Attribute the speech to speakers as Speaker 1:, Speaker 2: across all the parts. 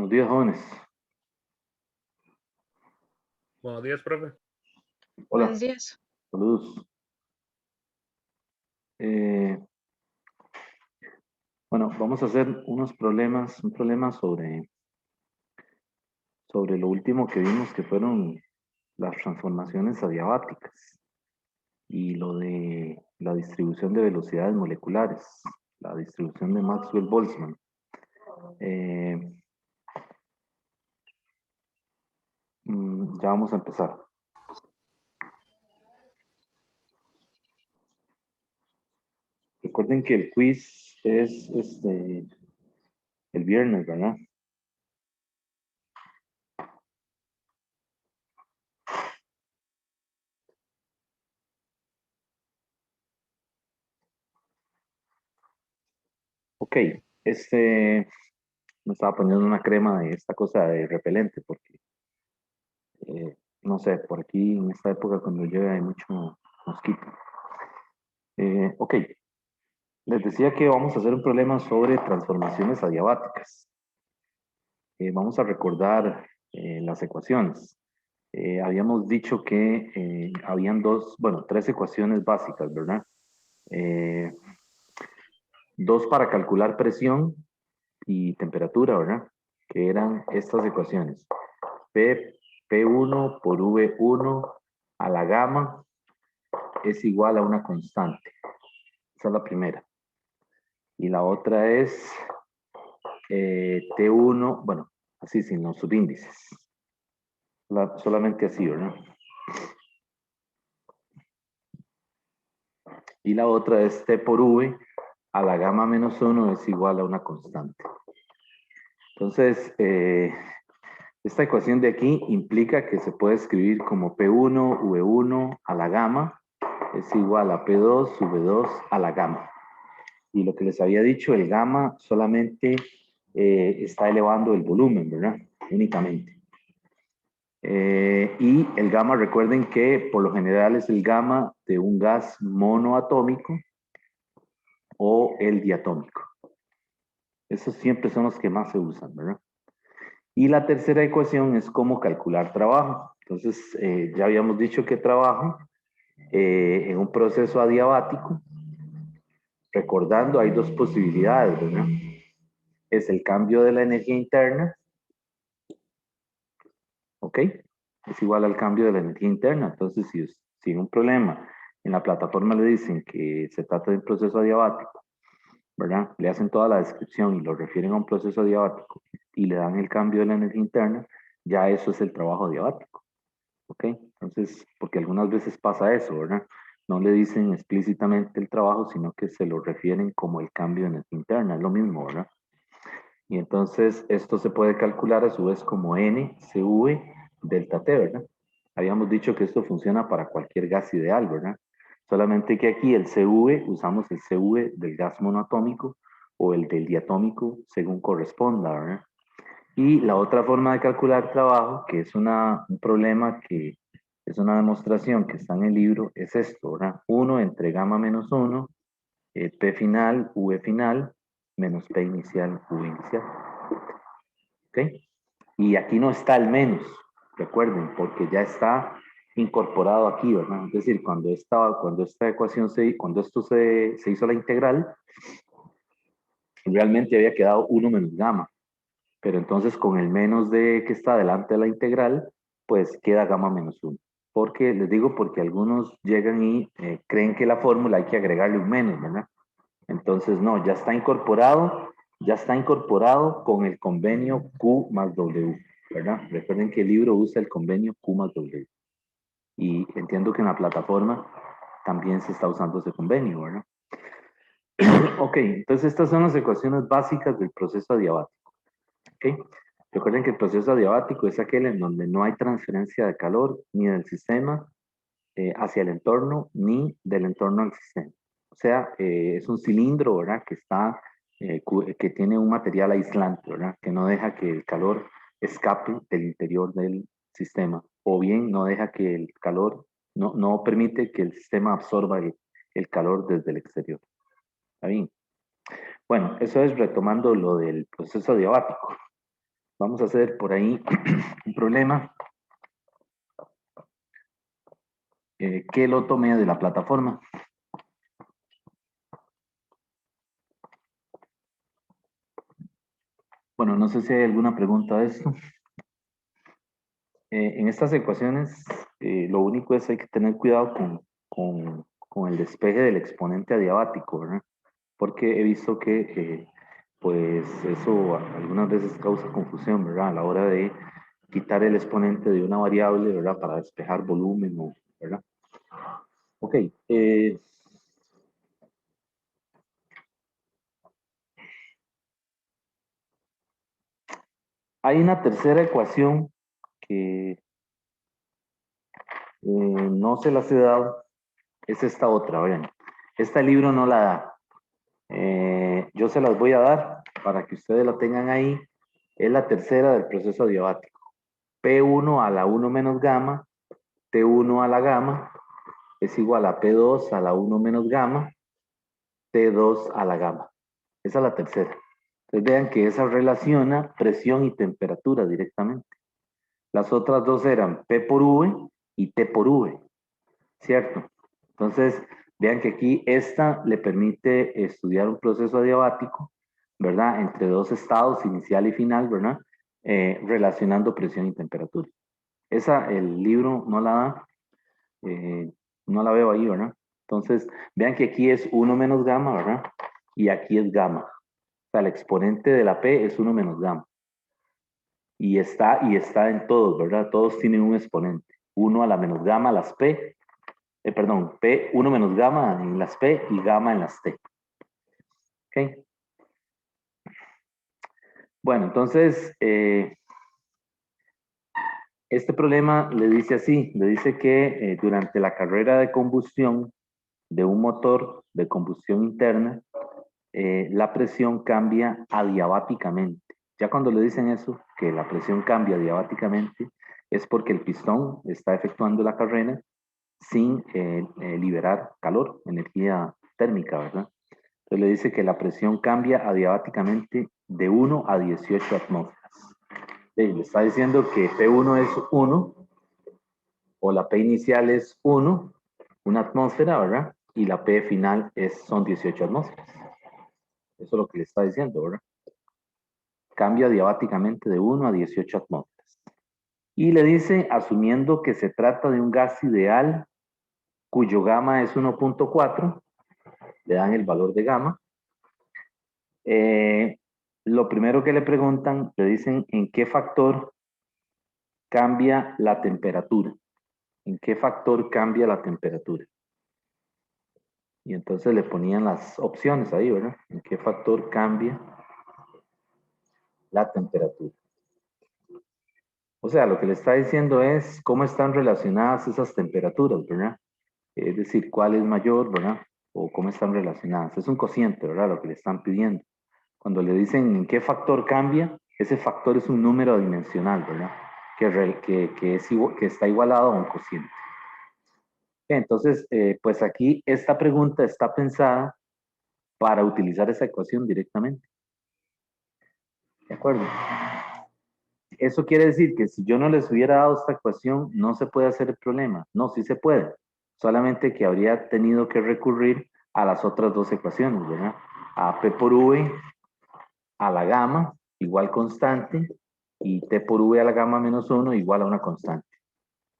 Speaker 1: Buenos días, jóvenes.
Speaker 2: Buenos días, profe.
Speaker 1: Hola,
Speaker 3: Buenos días.
Speaker 1: saludos. Bueno, vamos a hacer un problema sobre lo último que vimos, que fueron las transformaciones adiabáticas y lo de la distribución de velocidades moleculares, la distribución de Maxwell-Boltzmann. Ya vamos a empezar. Recuerden que el quiz es el viernes, ¿verdad? Ok, me estaba poniendo una crema de esta cosa de repelente porque, no sé, por aquí en esta época cuando llueve hay mucho mosquito. Ok, les decía que vamos a hacer un problema sobre transformaciones adiabáticas. Vamos a recordar las ecuaciones. Habíamos dicho que habían tres ecuaciones básicas, ¿verdad? Dos para calcular presión y temperatura, ¿verdad? Que eran estas ecuaciones. P1 por V1 a la gamma es igual a una constante. Esa es la primera. Y la otra es T1, bueno, así sin los subíndices. Solamente así, ¿verdad? Y la otra es T por V a la gamma menos 1 es igual a una constante. Entonces, esta ecuación de aquí implica que se puede escribir como P1 V1 a la gamma es igual a P2 V2 a la gamma. Y lo que les había dicho, el gamma solamente está elevando el volumen, ¿verdad? Únicamente. Y el gamma, recuerden que por lo general es el gamma de un gas monoatómico o el diatómico. Esos siempre son los que más se usan, ¿verdad? Y la tercera ecuación es cómo calcular trabajo. Entonces, ya habíamos dicho que trabajo en un proceso adiabático, recordando, hay dos posibilidades, ¿verdad? Es el cambio de la energía interna, ¿ok? Es igual al cambio de la energía interna. Entonces, si un problema en la plataforma le dicen que se trata de un proceso adiabático, ¿verdad? Le hacen toda la descripción y lo refieren a un proceso adiabático y le dan el cambio de la energía interna, ya eso es el trabajo adiabático, ¿ok? Entonces, porque algunas veces pasa eso, ¿verdad? No le dicen explícitamente el trabajo, sino que se lo refieren como el cambio de energía interna, es lo mismo, ¿verdad? Y entonces esto se puede calcular a su vez como NCV delta T, ¿verdad? Habíamos dicho que esto funciona para cualquier gas ideal, ¿verdad? Solamente que aquí el CV, usamos el CV del gas monoatómico o el del diatómico según corresponda, ¿verdad? Y la otra forma de calcular trabajo, que es un problema que es una demostración que está en el libro, es esto, ¿verdad? 1 entre gamma menos 1, P final, V final, menos P inicial, V inicial. ¿Ok? Y aquí no está el menos, recuerden, porque ya está incorporado aquí, ¿verdad? Es decir, cuando esta ecuación cuando esto se hizo la integral, realmente había quedado 1 menos gamma. Pero entonces con el menos de que está delante de la integral, pues queda gamma menos 1. Porque, les digo, porque algunos llegan y creen que la fórmula hay que agregarle un menos, ¿verdad? Entonces, no, ya está incorporado con el convenio Q más W, ¿verdad? Recuerden que el libro usa el convenio Q más W. Y entiendo que en la plataforma también se está usando ese convenio, ¿verdad? Ok, entonces estas son las ecuaciones básicas del proceso adiabático. ¿Ok? Recuerden que el proceso adiabático es aquel en donde no hay transferencia de calor ni del sistema hacia el entorno ni del entorno al sistema. O sea, es un cilindro, ¿verdad? Que tiene un material aislante, ¿verdad? Que no deja que el calor escape del interior del sistema. O bien no deja que el calor, no permite que el sistema absorba el calor desde el exterior. ¿Está bien? Bueno, eso es retomando lo del proceso adiabático. Vamos a hacer por ahí un problema que lo tomé de la plataforma. Bueno, no sé si hay alguna pregunta de esto. En estas ecuaciones, lo único es hay que tener cuidado con el despeje del exponente adiabático, ¿verdad? Porque he visto que, pues, eso algunas veces causa confusión, ¿verdad? A la hora de quitar el exponente de una variable, ¿verdad? Para despejar volumen, ¿verdad? Ok. Hay una tercera ecuación que no se las he dado, es esta otra, vean. Este libro no la da. Yo se las voy a dar para que ustedes la tengan ahí. Es la tercera del proceso adiabático. P1 a la 1 menos gamma, T1 a la gamma, es igual a P2 a la 1 menos gamma, T2 a la gamma. Esa es la tercera. Entonces vean que esa relaciona presión y temperatura directamente. Las otras dos eran P por V y T por V, ¿cierto? Entonces, vean que aquí esta le permite estudiar un proceso adiabático, ¿verdad? Entre dos estados, inicial y final, ¿verdad? Relacionando presión y temperatura. Esa, el libro no la da, no la veo ahí, ¿verdad? Entonces, vean que aquí es 1 menos gamma, ¿verdad? Y aquí es gamma. O sea, el exponente de la P es 1 menos gamma. Y está en todos, ¿verdad? Todos tienen un exponente. 1 a la menos gamma, las P, perdón, P, 1 menos gamma en las P y gamma en las T. ¿Ok? Bueno, entonces, este problema le dice así, le dice que durante la carrera de combustión de un motor de combustión interna, la presión cambia adiabáticamente. Ya cuando le dicen eso, que la presión cambia adiabáticamente, es porque el pistón está efectuando la carrera sin liberar calor, energía térmica, ¿verdad? Entonces le dice que la presión cambia adiabáticamente de 1 a 18 atmósferas. Le está diciendo que P1 es 1, o la P inicial es 1, una atmósfera, ¿verdad? Y la P final son 18 atmósferas. Eso es lo que le está diciendo, ¿verdad? Cambia adiabáticamente de 1 a 18 atmósferas. Y le dice, asumiendo que se trata de un gas ideal cuyo gamma es 1.4, le dan el valor de gamma. Lo primero que le preguntan, le dicen en qué factor cambia la temperatura. ¿En qué factor cambia la temperatura? Y entonces le ponían las opciones ahí, ¿verdad? ¿En qué factor cambia la temperatura? O sea, lo que le está diciendo es cómo están relacionadas esas temperaturas, ¿verdad? Es decir, cuál es mayor, ¿verdad? O cómo están relacionadas. Es un cociente, ¿verdad? Lo que le están pidiendo. Cuando le dicen en qué factor cambia, ese factor es un número dimensional, ¿verdad? Que está igualado a un cociente. Entonces, pues aquí esta pregunta está pensada para utilizar esa ecuación directamente. ¿De acuerdo? Eso quiere decir que si yo no les hubiera dado esta ecuación, no se puede hacer el problema. No, sí se puede. Solamente que habría tenido que recurrir a las otras dos ecuaciones, ¿verdad? A P por V a la gamma igual constante y T por V a la gamma menos 1 igual a una constante.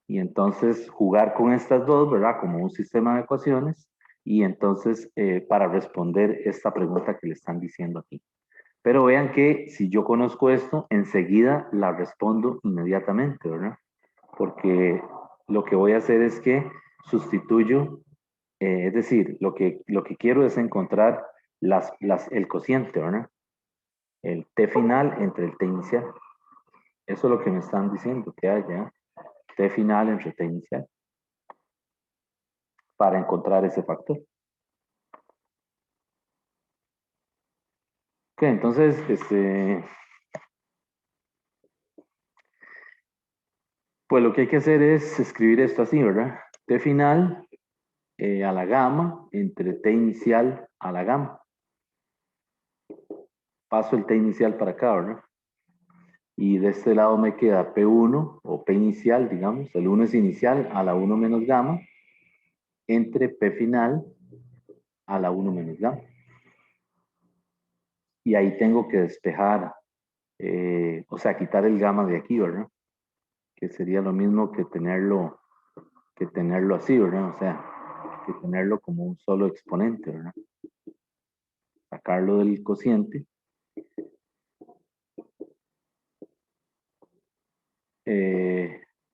Speaker 1: Y entonces jugar con estas dos, ¿verdad? Como un sistema de ecuaciones y entonces para responder esta pregunta que le están diciendo aquí. Pero vean que si yo conozco esto, enseguida la respondo inmediatamente, ¿verdad? Porque lo que voy a hacer es que sustituyo, es decir, lo que quiero es encontrar el cociente, ¿verdad? El T final entre el T inicial. Eso es lo que me están diciendo, que haya T final entre T inicial para encontrar ese factor. Ok, entonces, pues lo que hay que hacer es escribir esto así, ¿verdad? T final a la gamma entre T inicial a la gamma. Paso el T inicial para acá, ¿verdad? Y de este lado me queda P1 o P inicial, digamos, el 1 es inicial a la 1 menos gamma, entre P final a la 1 menos gamma. Y ahí tengo que despejar, o sea, quitar el gamma de aquí, ¿verdad? Que sería lo mismo que tenerlo así, ¿verdad? O sea, que tenerlo como un solo exponente, ¿verdad? Sacarlo del cociente.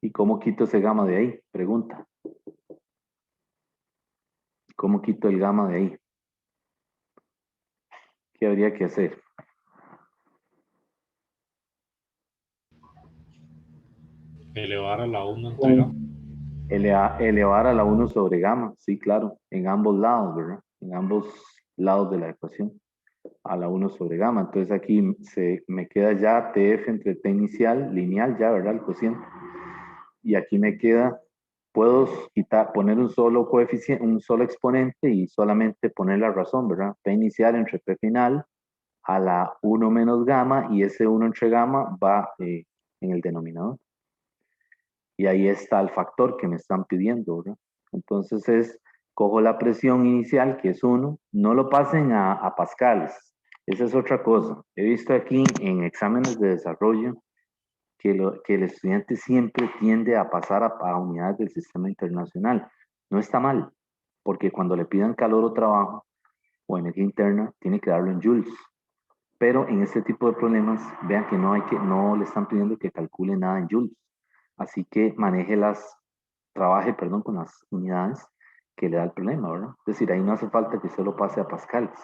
Speaker 1: ¿Y cómo quito ese gamma de ahí? Pregunta. ¿Cómo quito el gamma de ahí? ¿Qué habría que hacer?
Speaker 3: Elevar a la 1 entre gamma.
Speaker 1: Elevar a la 1 sobre gamma, sí, claro, en ambos lados, ¿verdad? En ambos lados de la ecuación, a la 1 sobre gamma. Entonces aquí me queda ya TF entre T inicial, lineal ya, ¿verdad? El cociente. Y aquí me queda, puedo poner un solo coeficiente, un solo exponente y solamente poner la razón, ¿verdad? P inicial entre P final a la 1 menos gamma y ese 1 entre gamma va en el denominador. Y ahí está el factor que me están pidiendo, ¿verdad? Entonces cojo la presión inicial, que es 1, no lo pasen a pascales, esa es otra cosa. He visto aquí en exámenes de desarrollo que el estudiante siempre tiende a pasar a unidades del sistema internacional. No está mal, porque cuando le pidan calor o trabajo o energía interna, tiene que darlo en joules. Pero en este tipo de problemas, vean que no le están pidiendo que calcule nada en joules. Así que trabaje, perdón, con las unidades que le da el problema, ¿verdad? Es decir, ahí no hace falta que usted lo pase a pascales.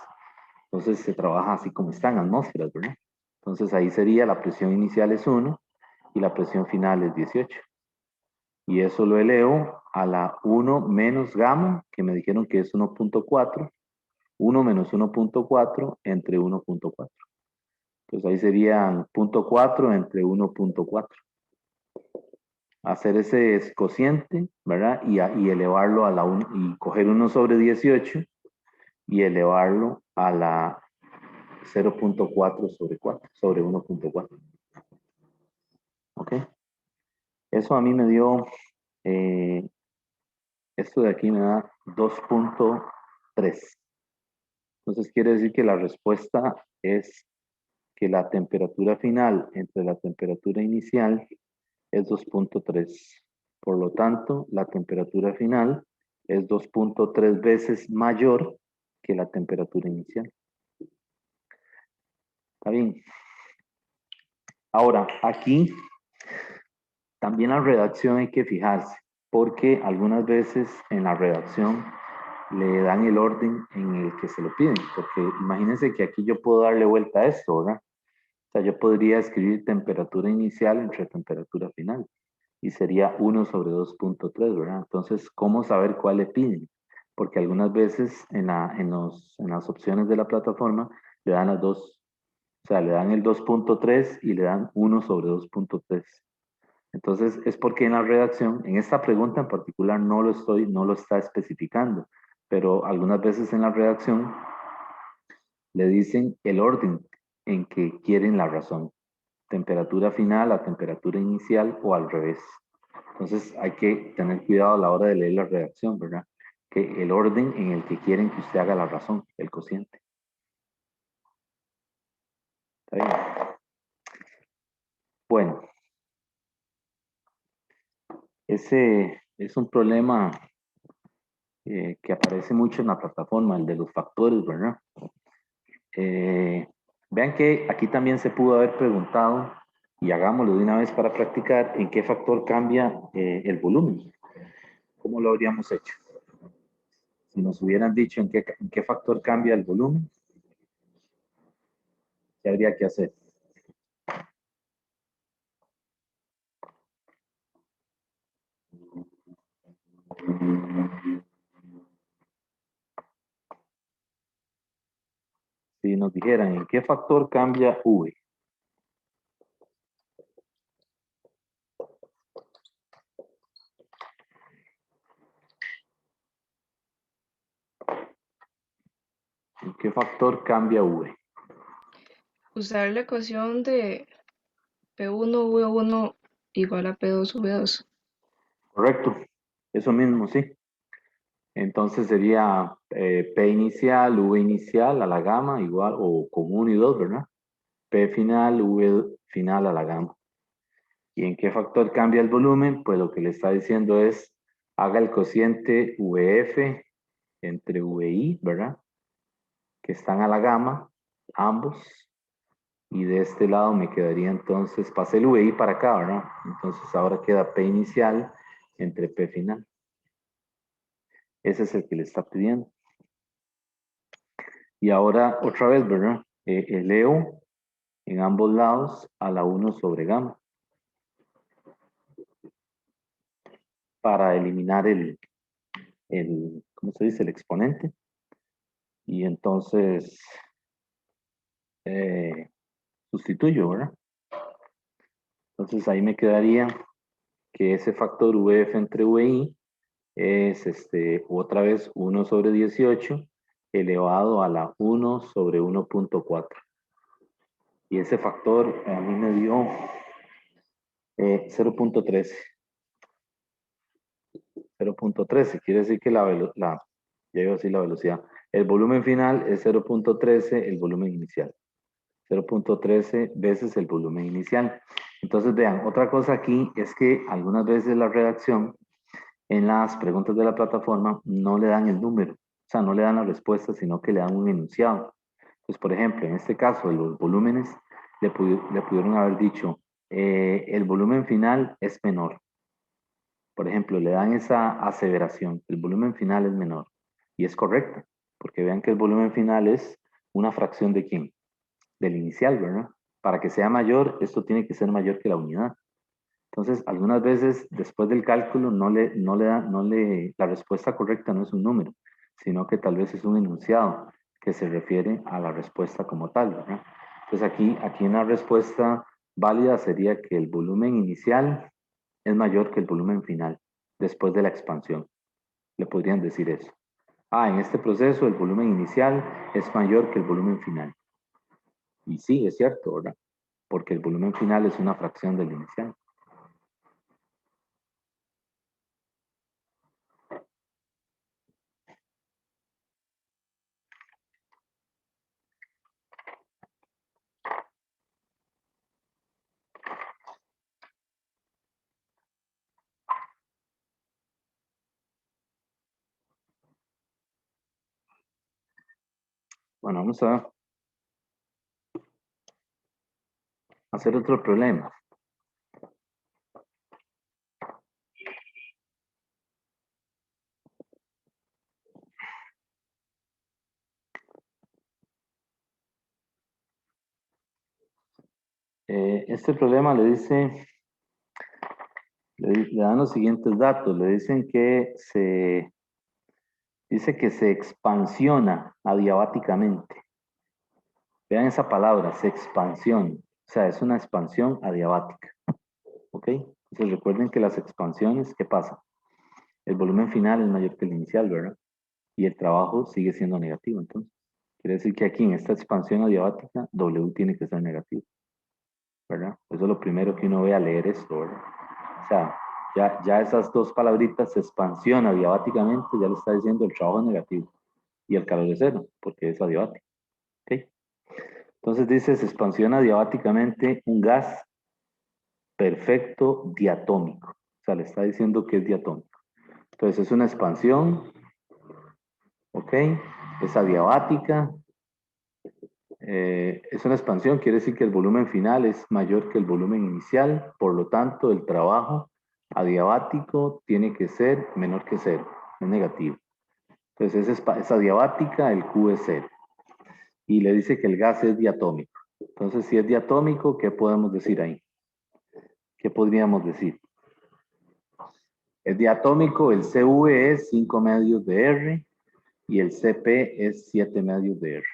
Speaker 1: Entonces se trabaja así como están, atmósferas, ¿verdad? Entonces ahí sería la presión inicial es 1 y la presión final es 18. Y eso lo elevo a la 1 menos gamma, que me dijeron que es 1.4, 1 menos 1.4 entre 1.4. Entonces ahí serían 0.4 entre 1.4. Hacer ese cociente, ¿verdad? Y elevarlo a la 1, y coger 1 sobre 18 y elevarlo a la 0.4 sobre 4, sobre 1.4. ¿Ok? Eso a mí me dio, esto de aquí me da 2.3. Entonces quiere decir que la respuesta es que la temperatura final entre la temperatura inicial es 2.3. Por lo tanto, la temperatura final es 2.3 veces mayor que la temperatura inicial. ¿Está bien? Ahora, aquí también la redacción hay que fijarse, porque algunas veces en la redacción le dan el orden en el que se lo piden, porque imagínense que aquí yo puedo darle vuelta a esto, ¿verdad? O sea, yo podría escribir temperatura inicial entre temperatura final y sería 1 sobre 2.3, ¿verdad? Entonces, ¿cómo saber cuál le piden? Porque algunas veces en las opciones de la plataforma le dan las dos, o sea, le dan el 2.3 y le dan 1 sobre 2.3. Entonces, es porque en la redacción, en esta pregunta en particular, no lo está especificando, pero algunas veces en la redacción le dicen el orden en que quieren la razón, temperatura final a temperatura inicial o al revés. Entonces hay que tener cuidado a la hora de leer la redacción, ¿verdad? Que el orden en el que quieren que usted haga la razón, el cociente. ¿Está bien? Bueno, ese es un problema que aparece mucho en la plataforma, el de los factores, ¿verdad? Vean que aquí también se pudo haber preguntado, y hagámoslo de una vez para practicar, en qué factor cambia el volumen. ¿Cómo lo habríamos hecho? Si nos hubieran dicho en qué factor cambia el volumen, ¿qué habría que hacer? Si nos dijeran en qué factor cambia V. ¿En qué factor cambia V?
Speaker 4: Usar la ecuación de P1V1 igual a P2V2.
Speaker 1: Correcto, eso mismo, sí. Entonces sería P inicial, V inicial a la gamma igual, o con 1 y 2, ¿verdad? P final, V final a la gamma. ¿Y en qué factor cambia el volumen? Pues lo que le está diciendo es, haga el cociente VF entre VI, ¿verdad? Que están a la gamma, ambos. Y de este lado me quedaría entonces, pasé el VI para acá, ¿verdad? Entonces ahora queda P inicial entre P final. Ese es el que le está pidiendo. Y ahora otra vez, ¿verdad? Eleo en ambos lados a la 1 sobre gamma. Para eliminar ¿cómo se dice? El exponente. Y entonces sustituyo, ¿verdad? Entonces ahí me quedaría que ese factor VF entre VI es otra vez 1 sobre 18 elevado a la 1 sobre 1.4. Y ese factor a mí me dio 0.13. 0.13, quiere decir que ya iba a decir la velocidad. El volumen final es 0.13 el volumen inicial. 0.13 veces el volumen inicial. Entonces, vean, otra cosa aquí es que algunas veces la redacción en las preguntas de la plataforma no le dan el número, o sea, no le dan la respuesta, sino que le dan un enunciado. Pues, por ejemplo, en este caso de los volúmenes, le pudieron haber dicho, el volumen final es menor. Por ejemplo, le dan esa aseveración, el volumen final es menor. Y es correcta, porque vean que el volumen final es una fracción de ¿quién? Del inicial, ¿verdad? Para que sea mayor, esto tiene que ser mayor que la unidad. Entonces, algunas veces, después del cálculo, la respuesta correcta no es un número, sino que tal vez es un enunciado que se refiere a la respuesta como tal, ¿verdad? Entonces, aquí una respuesta válida sería que el volumen inicial es mayor que el volumen final, después de la expansión. Le podrían decir eso. En este proceso el volumen inicial es mayor que el volumen final. Y sí, es cierto, ¿verdad? Porque el volumen final es una fracción del inicial. Bueno, vamos a hacer otro problema. Este problema le dice, le dan los siguientes datos. Le dicen que se expansiona adiabáticamente. Vean esa palabra, se expansiona. O sea, es una expansión adiabática. ¿Ok? Entonces recuerden que las expansiones, ¿qué pasa? El volumen final es mayor que el inicial, ¿verdad? Y el trabajo sigue siendo negativo. Entonces, quiere decir que aquí en esta expansión adiabática, W tiene que ser negativo, ¿verdad? Eso es lo primero que uno ve al leer esto, ¿verdad? O sea, ya esas dos palabritas, expansión adiabáticamente, ya le está diciendo el trabajo es negativo. Y el calor es cero, porque es adiabático. ¿Ok? Entonces dice, se expansiona adiabáticamente un gas perfecto diatómico. O sea, le está diciendo que es diatómico. Entonces es una expansión, ¿ok? Es adiabática. Es una expansión, quiere decir que el volumen final es mayor que el volumen inicial, por lo tanto el trabajo adiabático tiene que ser menor que cero, es negativo. Entonces es adiabática, el Q es cero. Y le dice que el gas es diatómico. Entonces si es diatómico, ¿qué podemos decir ahí? ¿Qué podríamos decir? Es diatómico, el CV es 5 medios de R y el CP es 7 medios de R.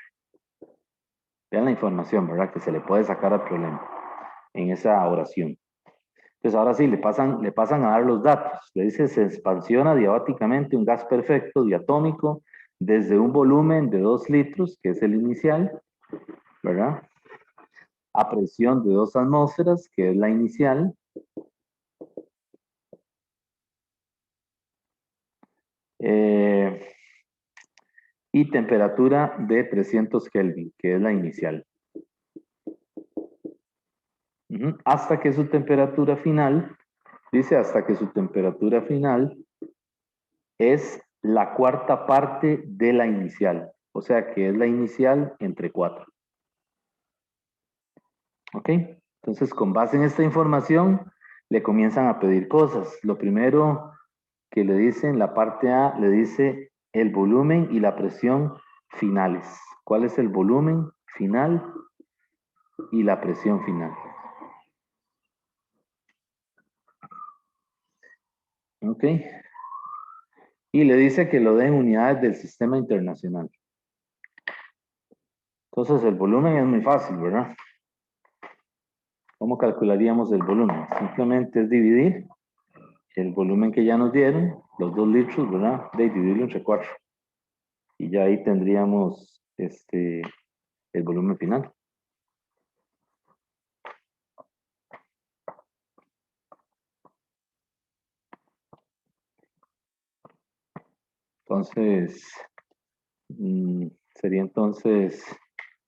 Speaker 1: Vean la información, ¿verdad? Que se le puede sacar al problema en esa oración. Entonces ahora sí, le pasan a dar los datos. Le dice, se expansiona diabáticamente un gas perfecto diatómico desde un volumen de 2 litros, que es el inicial, ¿verdad? a presión de 2 atmósferas, que es la inicial. Y temperatura de 300 Kelvin, que es la inicial. Hasta que su temperatura final, dice hasta que su temperatura final es la cuarta parte de la inicial. O sea que es la inicial entre 4. ¿Ok? Entonces, con base en esta información, le comienzan a pedir cosas. Lo primero que le dicen, la parte A, le dice el volumen y la presión finales. ¿Cuál es el volumen final y la presión final? ¿Ok? Y le dice que lo den unidades del sistema internacional. Entonces, el volumen es muy fácil, ¿verdad? ¿Cómo calcularíamos el volumen? Simplemente es dividir el volumen que ya nos dieron, los 2 litros, ¿verdad? De dividirlo entre 4. Y ya ahí tendríamos el volumen final. Entonces, sería entonces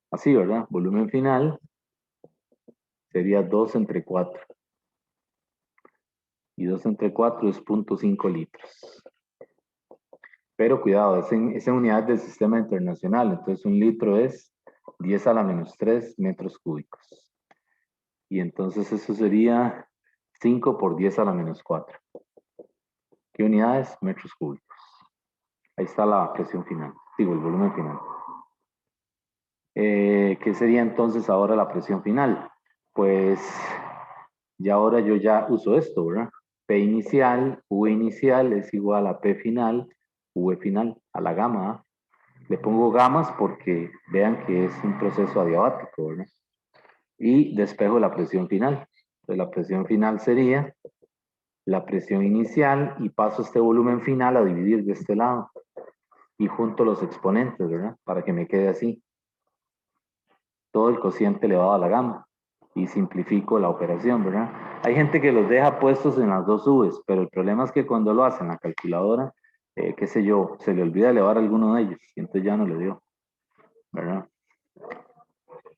Speaker 1: así, ¿verdad? Volumen final sería 2 entre 4. Y 2 entre 4 es 0.5 litros. Pero cuidado, es en unidad del sistema internacional. Entonces, un litro es 10 a la menos 3 metros cúbicos. Y entonces eso sería 5 por 10 a la menos 4. ¿Qué unidades? Metros cúbicos. Ahí está la presión final. Digo, el volumen final. ¿Qué sería entonces ahora la presión final? Pues ya ahora yo ya uso esto, ¿verdad? P inicial, V inicial es igual a P final, V final, a la gamma. Le pongo gamas porque vean que es un proceso adiabático, ¿verdad? Y despejo la presión final. Entonces la presión final sería la presión inicial y paso este volumen final a dividir de este lado. Y junto los exponentes, ¿verdad? Para que me quede así. Todo el cociente elevado a la gamma. Y simplifico la operación, ¿verdad? Hay gente que los deja puestos en las 2 V's, pero el problema es que cuando lo hacen en la calculadora, qué sé yo, se le olvida elevar alguno de ellos y entonces ya no le dio, ¿verdad?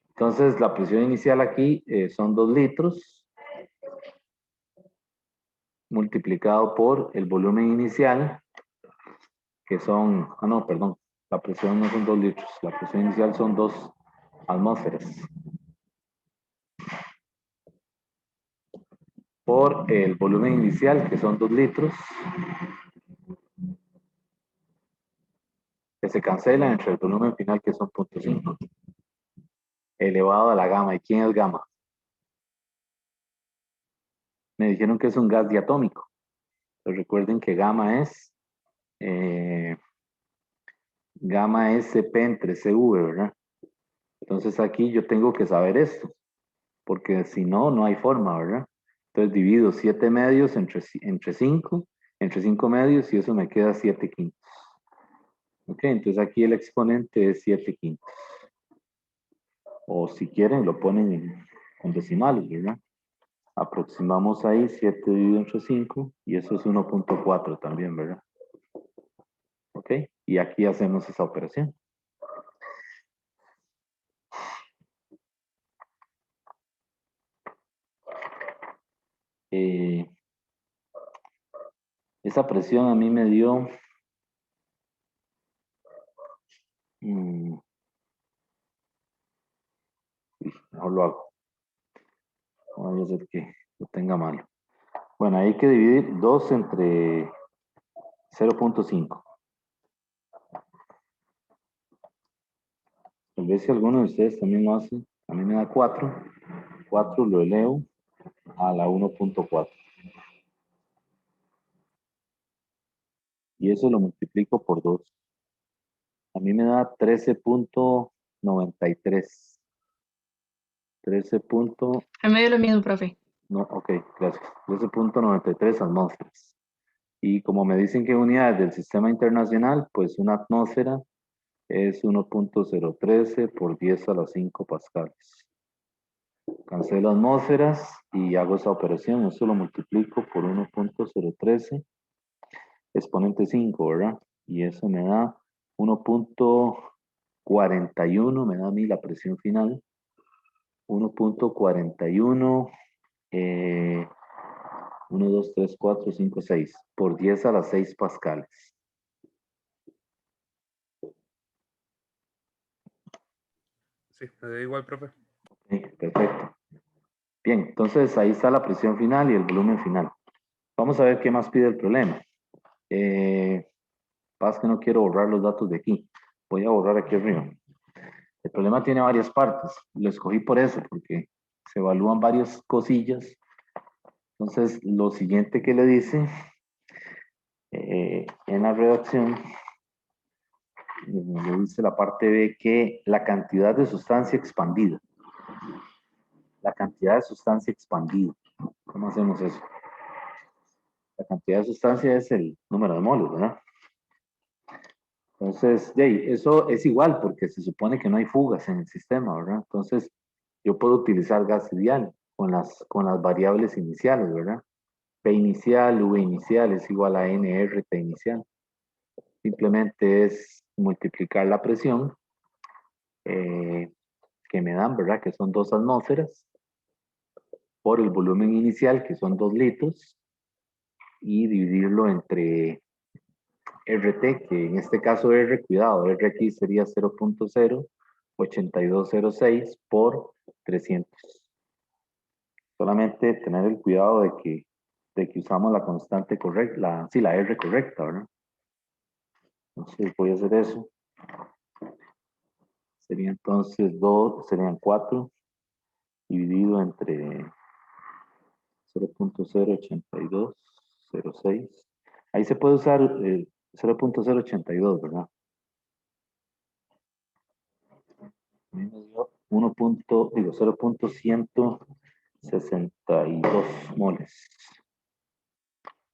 Speaker 1: Entonces la presión inicial aquí son 2 litros multiplicado por el volumen inicial, que son, no, perdón, la presión no son 2 litros, la presión inicial son 2 atmósferas. Por el volumen inicial, que son 2 litros, que se cancela entre el volumen final, que son 0.5, elevado a la gamma. ¿Y quién es gamma? Me dijeron que es un gas diatómico. Pero recuerden que gamma es CP entre CV, ¿verdad? Entonces aquí yo tengo que saber esto, porque si no, no hay forma, ¿verdad? Entonces divido 7 medios entre 5, entre 5 medios y eso me queda 7 quintos. Ok, entonces aquí el exponente es 7 quintos. O si quieren lo ponen en decimales, ¿verdad? Aproximamos ahí 7 dividido entre 5 y eso es 1.4 también, ¿verdad? Ok, y aquí hacemos esa operación. Esa presión a mí me dio mejor lo hago. No vaya a ser que lo tenga malo. Bueno, hay que dividir 2 entre 0.5. Tal vez si alguno de ustedes también lo hace, a mí me da 4. 4 lo elevo a la 1.4. Y eso lo multiplico por 2. A mí me da 13.93. 13.
Speaker 4: A mí me dio lo mismo, profe.
Speaker 1: No, ok, gracias. 13.93 atmósferas. Y como me dicen que unidades del sistema internacional, pues una atmósfera es 1.013 por 10 a la 5 pascales. Cancelo atmósferas y hago esa operación. Esto lo multiplico por 1.013 exponente 5, ¿verdad? Y eso me da 1.41, me da a mí la presión final. 1.41, 1, 2, 3, 4, 5, 6, por 10 a las 6 pascales.
Speaker 2: Sí, me da igual, profe.
Speaker 1: Ok, perfecto. Bien, entonces ahí está la presión final y el volumen final. Vamos a ver qué más pide el problema. Pasa que no quiero borrar los datos de aquí. Voy a borrar aquí arriba. El problema tiene varias partes. Lo escogí por eso, porque se evalúan varias cosillas. Entonces, lo siguiente que le dice en la redacción, le dice la parte B que la cantidad de sustancia expandida. La cantidad de sustancia expandida. ¿Cómo hacemos eso? La cantidad de sustancia es el número de moles, ¿verdad? Entonces, eso es igual porque se supone que no hay fugas en el sistema, ¿verdad? Entonces, yo puedo utilizar gas ideal con las variables iniciales, ¿verdad? P inicial, V inicial es igual a NR T inicial. Simplemente es multiplicar la presión que me dan, ¿verdad? Que son 2 atmósferas, por el volumen inicial, que son 2 litros, y dividirlo entre RT, que en este caso R, cuidado, R aquí sería 0.08206 por 300. Solamente tener el cuidado de que usamos la constante correcta, la R correcta, ¿verdad? Entonces voy a hacer eso. Sería entonces 2, serían 4 dividido entre 0.08206. Ahí se puede usar 0.082, ¿verdad? 0.162 moles.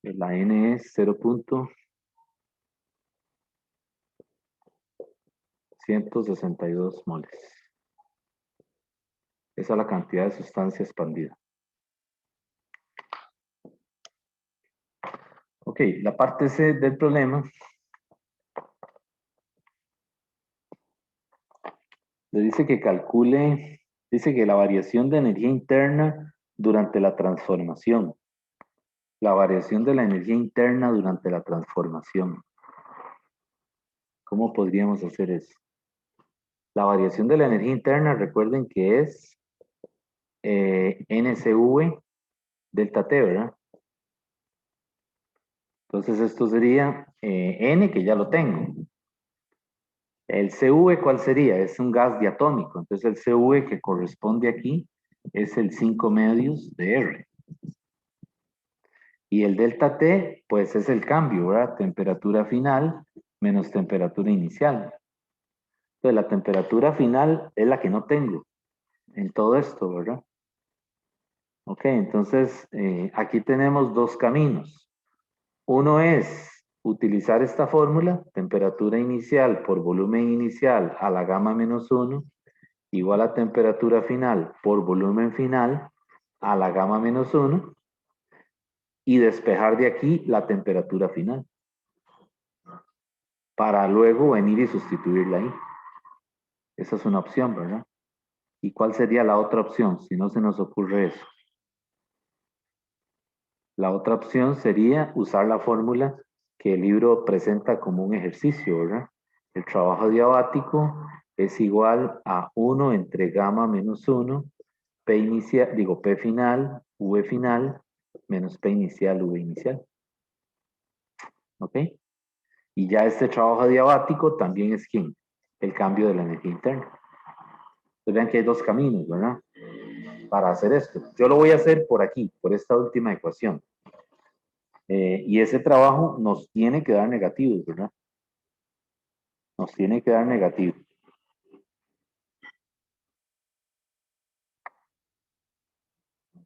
Speaker 1: La N es 0.162 moles. Esa es la cantidad de sustancia expandida. Ok, la parte C del problema le dice que calcule, dice que la variación de energía interna durante la transformación. La variación de la energía interna durante la transformación. ¿Cómo podríamos hacer eso? La variación de la energía interna, recuerden que es NCV delta T, ¿verdad? Entonces esto sería N, que ya lo tengo. El CV, ¿cuál sería? Es un gas diatómico. Entonces el CV que corresponde aquí es el 5 medios de R. Y el delta T, pues es el cambio, ¿verdad? Temperatura final menos temperatura inicial. Entonces la temperatura final es la que no tengo en todo esto, ¿verdad? Ok, entonces aquí tenemos dos caminos. Uno es utilizar esta fórmula, temperatura inicial por volumen inicial a la gamma menos 1, igual a temperatura final por volumen final a la gamma menos 1, y despejar de aquí la temperatura final, para luego venir y sustituirla ahí. Esa es una opción, ¿verdad? ¿Y cuál sería la otra opción si no se nos ocurre eso? La otra opción sería usar la fórmula que el libro presenta como un ejercicio, ¿verdad? El trabajo diabático es igual a 1 entre gamma menos 1, P inicial, digo P final, V final, menos P inicial, V inicial. ¿Ok? Y ya este trabajo diabático también es ¿quién? El cambio de la energía interna. Entonces vean que hay dos caminos, ¿verdad? Para hacer esto. Yo lo voy a hacer por aquí, por esta última ecuación. Y ese trabajo nos tiene que dar negativos, ¿verdad? Nos tiene que dar negativo.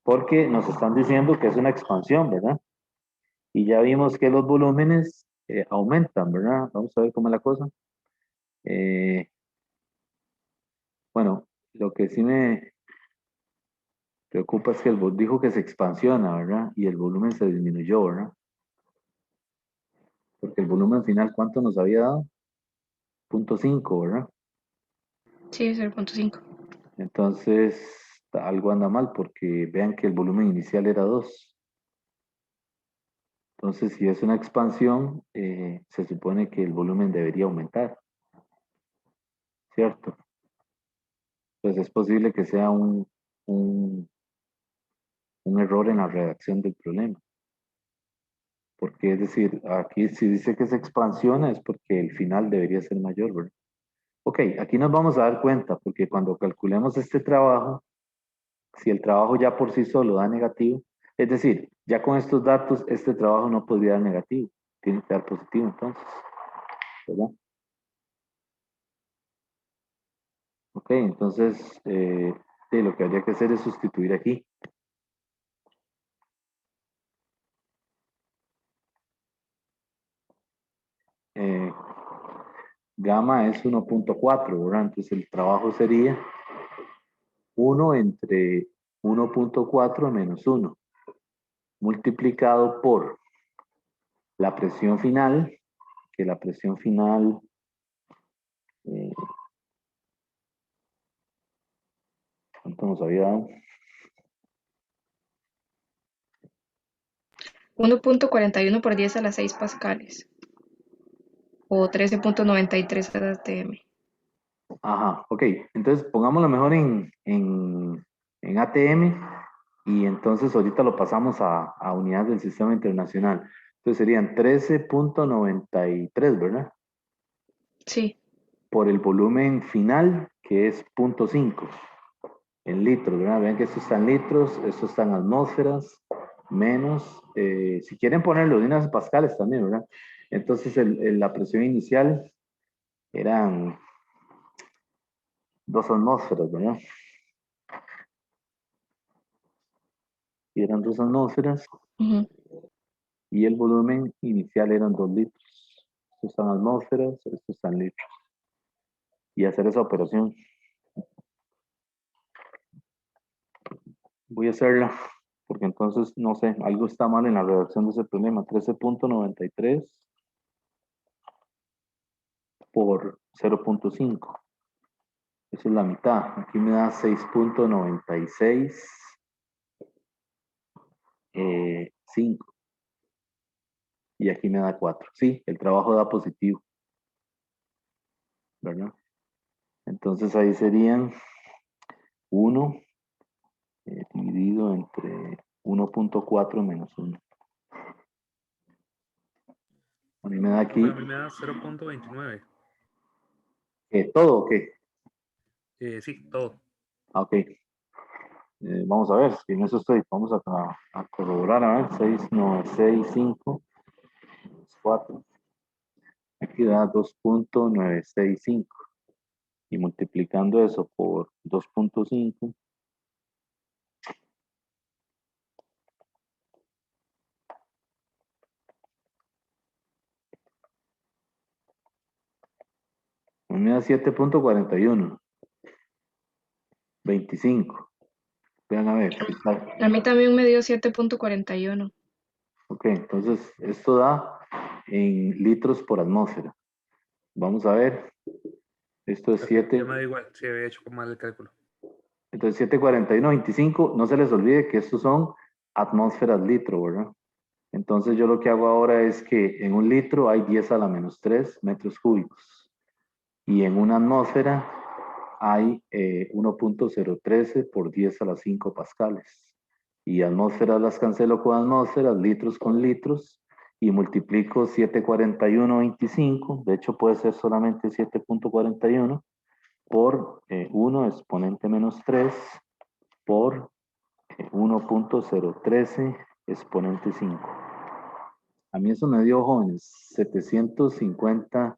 Speaker 1: Porque nos están diciendo que es una expansión, ¿verdad? Y ya vimos que los volúmenes aumentan, ¿verdad? Vamos a ver cómo es la cosa. Bueno, lo que sí Preocupa es que dijo que se expansiona, ¿verdad? Y el volumen se disminuyó, ¿verdad? Porque el volumen final, ¿cuánto nos había dado? 0.5, ¿verdad?
Speaker 4: Sí, es 0.5.
Speaker 1: Entonces, algo anda mal porque vean que el volumen inicial era 2. Entonces, si es una expansión, se supone que el volumen debería aumentar, ¿cierto? Entonces, es posible que sea un, un error en la redacción del problema. Porque es decir, aquí si dice que se expansiona es porque el final debería ser mayor, ¿verdad? Ok, aquí nos vamos a dar cuenta, porque cuando calculemos este trabajo, si el trabajo ya por sí solo da negativo, es decir, ya con estos datos, este trabajo no podría dar negativo, tiene que dar positivo entonces, ¿verdad? Ok, entonces, sí, lo que habría que hacer es sustituir aquí. Eh, Gamma es 1.4, ¿verdad? Entonces el trabajo sería 1 entre 1.4 menos 1, multiplicado por la presión final, que la presión final, eh, ¿cuánto nos había dado?
Speaker 4: 1.41 por 10 a la 6 pascales. O 13.93 atm.
Speaker 1: Ajá, ok. Entonces pongámoslo mejor en ATM y entonces ahorita lo pasamos a unidades del sistema internacional. Entonces serían 13.93, ¿verdad?
Speaker 4: Sí.
Speaker 1: Por el volumen final, que es 0.5 en litros, ¿verdad? Vean que esto está en litros, esto está en atmósferas, menos, si quieren ponerlo de unas pascales también, ¿verdad? Entonces la presión inicial eran 2 atmósferas, ¿verdad? Y eran 2 atmósferas
Speaker 4: Ujú.
Speaker 1: y el volumen inicial eran 2 litros. Estos están atmósferas, estos están litros. Y hacer esa operación. Voy a hacerla, porque entonces, no sé, algo está mal en la redacción de ese problema. 13.93 por 0.5. Eso es la mitad. Aquí me da 6.96, 5. Y aquí me da 4. Sí, el trabajo da positivo, ¿verdad? Entonces ahí serían 1 dividido entre 1.4 menos 1. A mí me da aquí,
Speaker 2: Profe, a mí me da 0.29.
Speaker 1: ¿todo o qué?
Speaker 2: Sí, todo.
Speaker 1: Ah, ok. Vamos a ver, si en eso estoy. Vamos a corroborar, a ver, 6, no, 6, 5, 4. Aquí da 2.965. Y multiplicando eso por 2.5, me da 7.41, 25. Vean a ver.
Speaker 4: A mí también me dio 7.41.
Speaker 1: Ok, entonces esto da en litros por atmósfera. Vamos a ver. Esto es
Speaker 2: Ok,
Speaker 1: 7.
Speaker 2: ya me da igual, si había hecho mal el cálculo.
Speaker 1: Entonces 741, 25. No se les olvide que estos son atmósferas litro, ¿verdad? Entonces yo lo que hago ahora es que en un litro hay 10 a la menos 3 metros cúbicos. Y en una atmósfera hay 1.013 por 10 a las 5 pascales. Y atmósferas las cancelo con atmósferas, litros con litros, y multiplico 741.25, de hecho puede ser solamente 7.41, por 1 exponente menos 3 por 1.013 exponente 5. A mí eso me dio, jóvenes, 750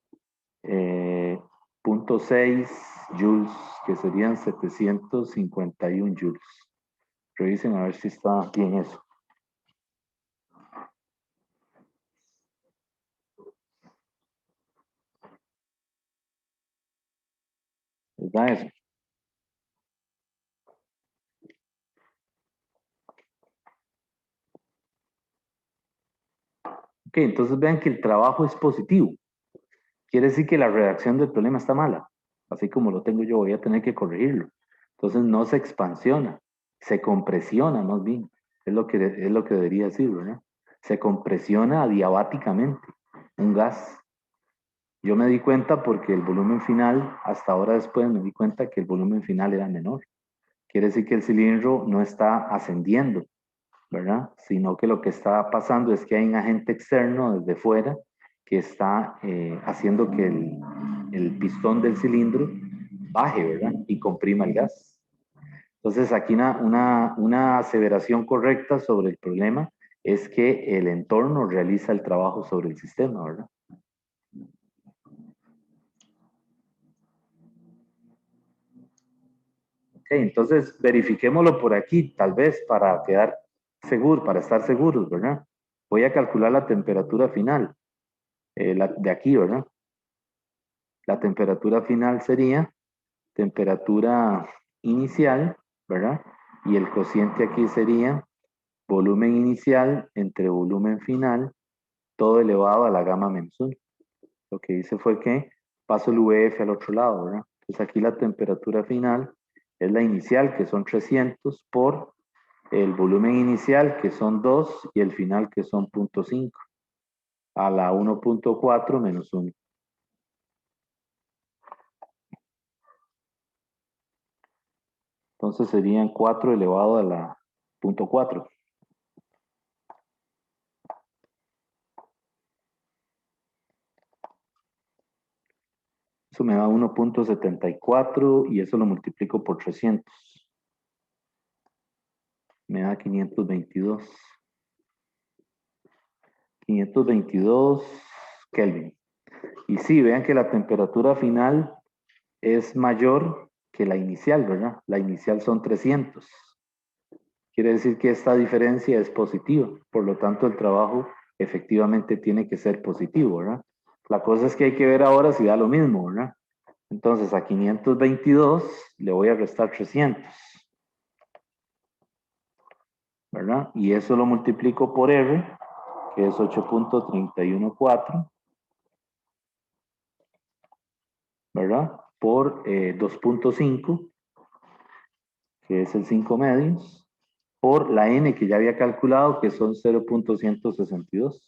Speaker 1: .6 joules, que serían 751 joules. Revisen a ver si está bien eso. ¿Les da eso? Ok, entonces vean que el trabajo es positivo. Quiere decir que la redacción del problema está mala. Así como lo tengo yo, voy a tener que corregirlo. Entonces no se expansiona, se compresiona más bien. Es lo que debería decir, ¿verdad? Se compresiona adiabáticamente un gas. Yo me di cuenta porque el volumen final, hasta ahora después me di cuenta que el volumen final era menor. Quiere decir que el cilindro no está ascendiendo, ¿verdad? Sino que lo que está pasando es que hay un agente externo desde fuera que está haciendo que el pistón del cilindro baje, ¿verdad? Y comprima el gas. Entonces aquí una aseveración correcta sobre el problema es que el entorno realiza el trabajo sobre el sistema, ¿verdad? Ok, entonces verifiquémoslo por aquí, tal vez para quedar seguro, para estar seguros, ¿verdad? Voy a calcular la temperatura final de aquí, ¿verdad? La temperatura final sería temperatura inicial, ¿verdad? Y el cociente aquí sería volumen inicial entre volumen final, todo elevado a la gamma menos 1. Lo que hice fue que paso el VF al otro lado, ¿verdad? Entonces aquí la temperatura final es la inicial, que son 300, por el volumen inicial, que son 2, y el final, que son 0.5, a la 1.4 menos 1. Entonces serían 4 elevado a la 0.4. Eso me da 1.74 y eso lo multiplico por 300. Me da 522. 522 Kelvin. Y sí, vean que la temperatura final es mayor que la inicial, ¿verdad? La inicial son 300. Quiere decir que esta diferencia es positiva. Por lo tanto, el trabajo efectivamente tiene que ser positivo, ¿verdad? La cosa es que hay que ver ahora si da lo mismo, ¿verdad? Entonces a 522 le voy a restar 300, ¿verdad? Y eso lo multiplico por R, que es 8.314, ¿verdad? Por 2.5, que es el 5 medios, por la N que ya había calculado, que son 0.162.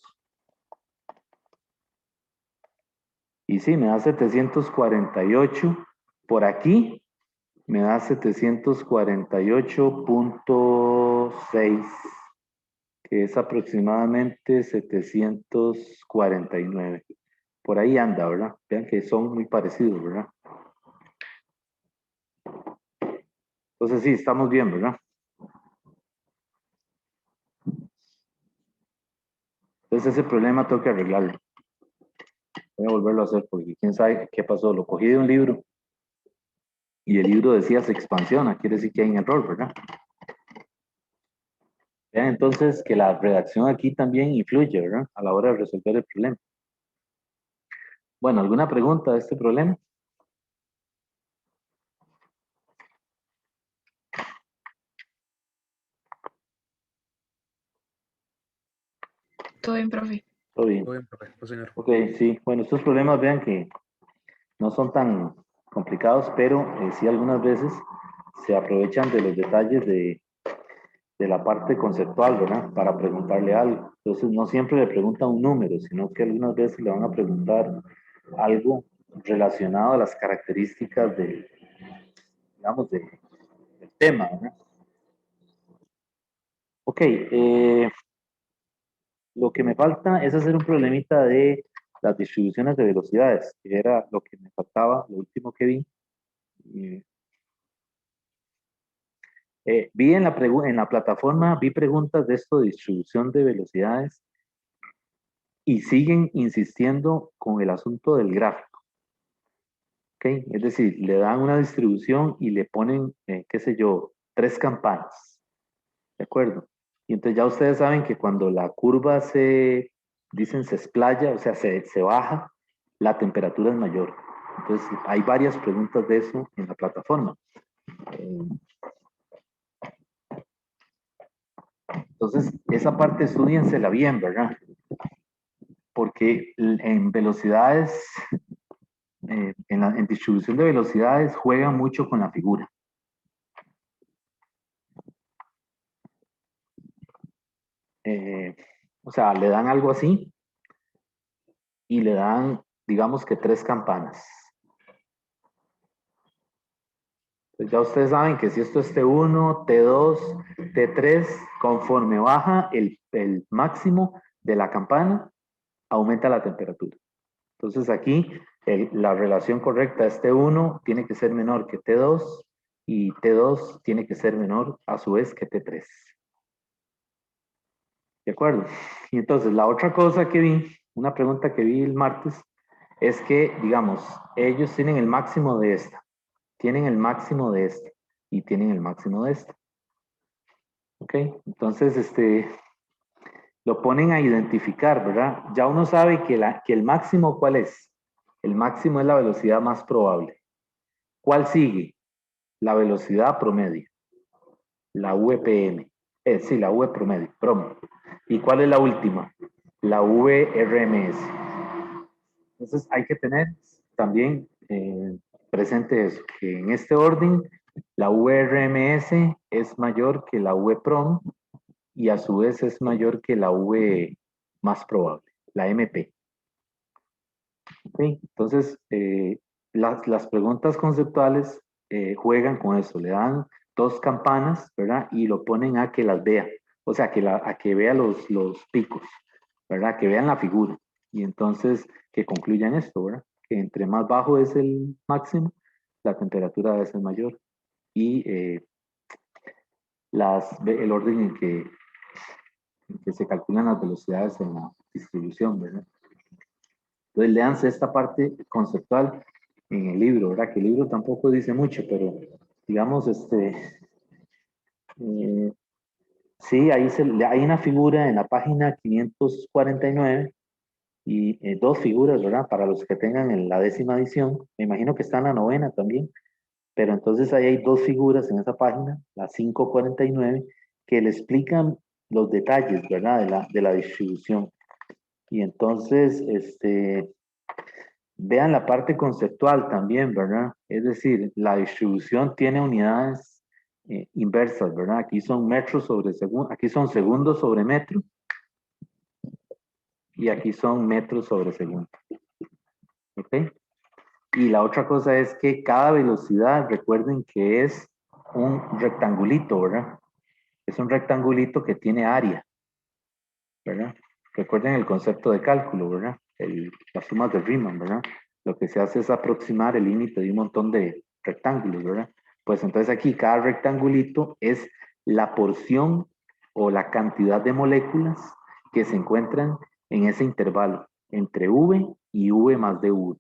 Speaker 1: Y sí, me da 748. Por aquí me da 748.6, que es aproximadamente 749. Por ahí anda, ¿verdad? Vean que son muy parecidos, ¿verdad? Entonces sí, estamos bien, ¿verdad? Entonces ese problema tengo que arreglarlo. Voy a volverlo a hacer porque quién sabe qué pasó. Lo cogí de un libro y el libro decía se expansiona, quiere decir que hay un error, ¿verdad? Vean entonces que la redacción aquí también influye, ¿verdad? A la hora de resolver el problema. Bueno, ¿alguna pregunta de este problema?
Speaker 4: Todo bien, profe.
Speaker 1: Todo bien.
Speaker 2: Todo bien, perfecto, señor.
Speaker 1: Ok, sí. Bueno, estos problemas vean que no son tan complicados, pero sí algunas veces se aprovechan de los detalles de la parte conceptual, ¿verdad? Para preguntarle algo. Entonces, no siempre le preguntan un número, sino que algunas veces le van a preguntar algo relacionado a las características digamos, del tema, ¿verdad? Ok, lo que me falta es hacer un problemita de las distribuciones de velocidades, que era lo que me faltaba, lo último que vi. Eh, vi en la plataforma, vi preguntas de esto de distribución de velocidades y siguen insistiendo con el asunto del gráfico. ¿Okay? Es decir, le dan una distribución y le ponen, qué sé yo, 3 campanas. ¿De acuerdo? Y entonces ya ustedes saben que cuando la curva dicen, se explaya, o sea, se baja, la temperatura es mayor. Entonces, hay varias preguntas de eso en la plataforma. Entonces, esa parte estudiensela bien, ¿verdad? porque en velocidades, en distribución de velocidades juegan mucho con la figura. O sea, le dan algo así y le dan, digamos que 3 campanas. Pues ya ustedes saben que si esto es T1, T2, T3, conforme baja el máximo de la campana, aumenta la temperatura. Entonces aquí la relación correcta es T1 tiene que ser menor que T2 y T2 tiene que ser menor a su vez que T3. ¿De acuerdo? Y entonces la otra cosa que vi, una pregunta que vi el martes, es que, digamos, ellos tienen el máximo de esta, tienen el máximo de esta y tienen el máximo de esta. ¿Ok? Entonces, lo ponen a identificar, ¿verdad? Ya uno sabe que el máximo, ¿cuál es? El máximo es la velocidad más probable. ¿Cuál sigue? La velocidad promedio. La VPM. Sí, la V promedio, promo. ¿Y cuál es la última? La VRMS. Entonces hay que tener también presente eso, que en este orden la VRMS es mayor que la VPROM y a su vez es mayor que la V más probable, la MP. ¿Okay? Entonces, las preguntas conceptuales juegan con eso, le dan 2 campanas, ¿verdad? Y lo ponen a que las vea, o sea, a que vea los picos, ¿verdad? Que vean la figura. Y entonces que concluyan esto, ¿verdad? Que entre más bajo es el máximo, la temperatura debe ser mayor. Y el orden en que se calculan las velocidades en la distribución, ¿verdad? Entonces, léanse esta parte conceptual en el libro, ¿verdad? Que el libro tampoco dice mucho, pero digamos, sí, hay una figura en la página 549 y 2 figuras, ¿verdad? Para los que tengan en la 10ª edición, me imagino que está en la 9ª también, pero entonces ahí hay 2 figuras en esa página, la 549, que le explican los detalles, ¿verdad? De la distribución. Y entonces, vean la parte conceptual también, ¿verdad? Es decir, la distribución tiene unidades inversas, ¿verdad? Aquí son metros sobre segundo, aquí son segundos sobre metro y aquí son metros sobre segundo. ¿Ok? Y la otra cosa es que cada velocidad, recuerden que es un rectangulito, ¿verdad? Es un rectangulito que tiene área, ¿verdad? Recuerden el concepto de cálculo, ¿verdad? Las sumas de Riemann, ¿verdad? Lo que se hace es aproximar el límite de un montón de rectángulos, ¿verdad? Pues entonces aquí cada rectangulito es la porción o la cantidad de moléculas que se encuentran en ese intervalo entre V y V más dV.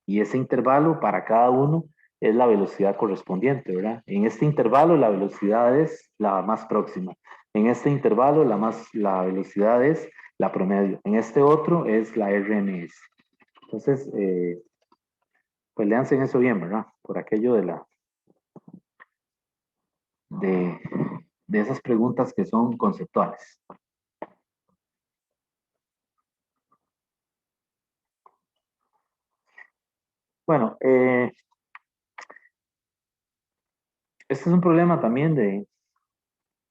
Speaker 1: Y ese intervalo para cada uno es la velocidad correspondiente, ¿verdad? En este intervalo la velocidad es la más próxima. En este intervalo la velocidad es la promedio. En este otro es la RMS. Entonces, pues léanse en eso bien, ¿verdad? Por aquello de esas preguntas que son conceptuales. Bueno, este es un problema también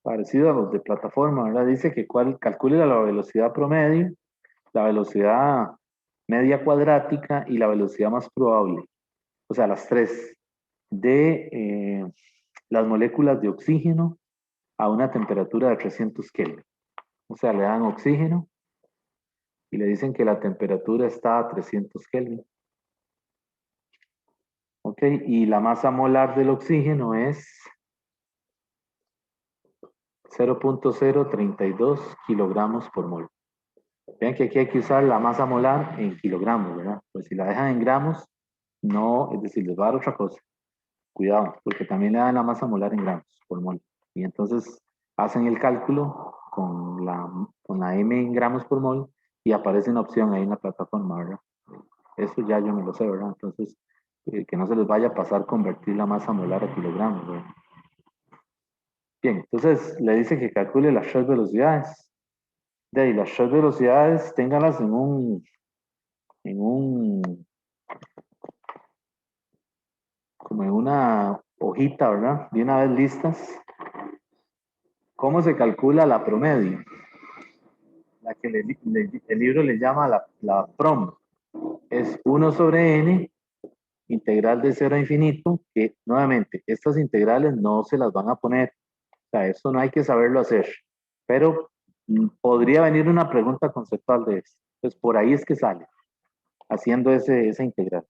Speaker 1: parecido a los de plataforma, ¿verdad? Dice que calcule la velocidad promedio, la velocidad media cuadrática y la velocidad más probable, o sea, las 3, de las moléculas de oxígeno a una temperatura de 300 Kelvin. O sea, le dan oxígeno y le dicen que la temperatura está a 300 Kelvin. ¿Ok? Y la masa molar del oxígeno es 0.032 kilogramos por mol. Vean que aquí hay que usar la masa molar en kilogramos, ¿verdad? Pues si la dejan en gramos, no, es decir, les va a dar otra cosa. Cuidado, porque también le dan la masa molar en gramos por mol. Y entonces hacen el cálculo con la M en gramos por mol y aparece una opción ahí en la plataforma, ¿verdad? Eso ya yo me lo sé, ¿verdad? Entonces, que no se les vaya a pasar convertir la masa molar a kilogramos, ¿verdad? Bien, entonces le dice que calcule las 3 velocidades. De ahí las tres velocidades, ténganlas en como en una hojita, ¿verdad? De una vez listas. ¿Cómo se calcula la promedio? La que el libro le llama la prom. Es 1 sobre n, integral de 0 a infinito, que nuevamente, estas integrales no se las van a poner. O sea, esto no hay que saberlo hacer. Pero podría venir una pregunta conceptual de esto. Pues por ahí es que sale, haciendo esa integral.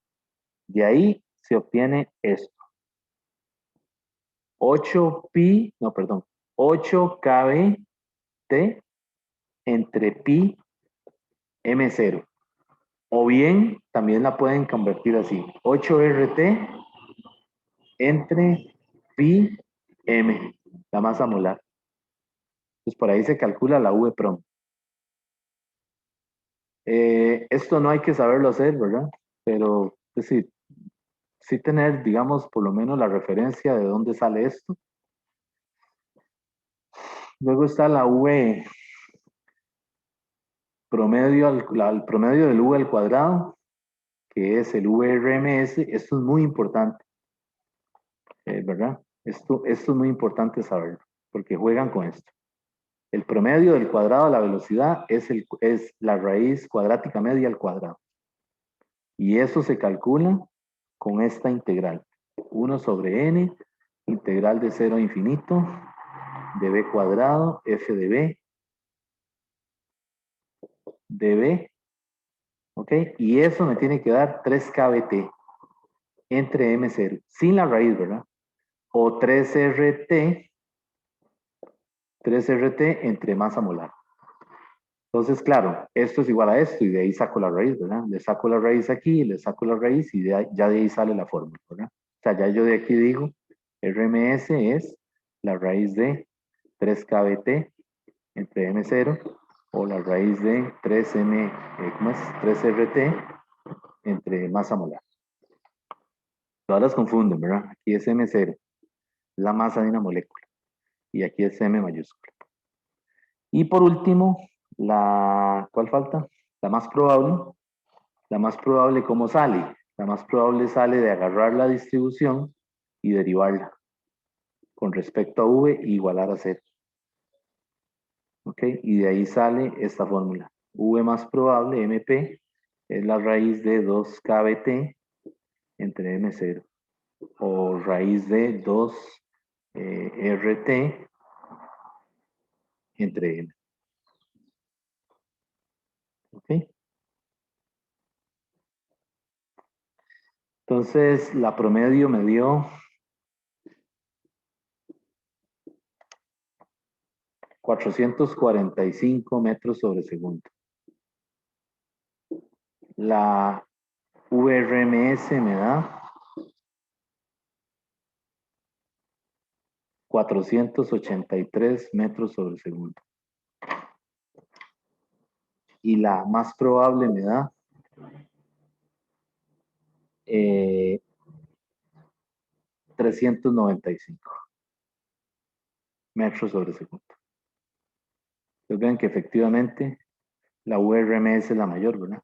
Speaker 1: De ahí se obtiene esto. 8kbt entre pi m0. O bien, también la pueden convertir así. 8RT entre pi m, la masa molar. Pues por ahí se calcula la V prom. Esto no hay que saberlo hacer, ¿verdad? Pero pues sí tener, digamos, por lo menos la referencia de dónde sale esto. Luego está la V promedio, el promedio del V al cuadrado, que es el VRMS. Esto es muy importante, ¿verdad? Esto es muy importante saberlo, porque juegan con esto. El promedio del cuadrado de la velocidad es la raíz cuadrática media al cuadrado. Y eso se calcula con esta integral. 1 sobre n, integral de 0 a infinito, de b cuadrado, f de b, db, ¿ok? Y eso me tiene que dar 3kbt entre m0, sin la raíz, ¿verdad? O 3RT entre masa molar. Entonces, claro, esto es igual a esto y de ahí saco la raíz, ¿verdad? Le saco la raíz aquí, le saco la raíz y ya de ahí sale la fórmula, ¿verdad? O sea, ya yo de aquí digo, RMS es la raíz de 3kbt entre m0 o la raíz de 3RT entre masa molar. Todas las confunden, ¿verdad? Aquí es m0, la masa de una molécula, y aquí es m mayúscula. Y por último, ¿cuál falta? La más probable. La más probable, ¿cómo sale? La más probable sale de agarrar la distribución y derivarla con respecto a v e igualar a 0. ¿Ok? Y de ahí sale esta fórmula. V más probable, MP, es la raíz de 2kbt entre m0. O raíz de 2RT entre m. ¿Ok? Entonces, la promedio me dio 445 metros sobre segundo. La VRMS me da 483 metros sobre segundo. Y la más probable me da 395 metros sobre segundo. Entonces vean que efectivamente la VRMS es la mayor, ¿verdad?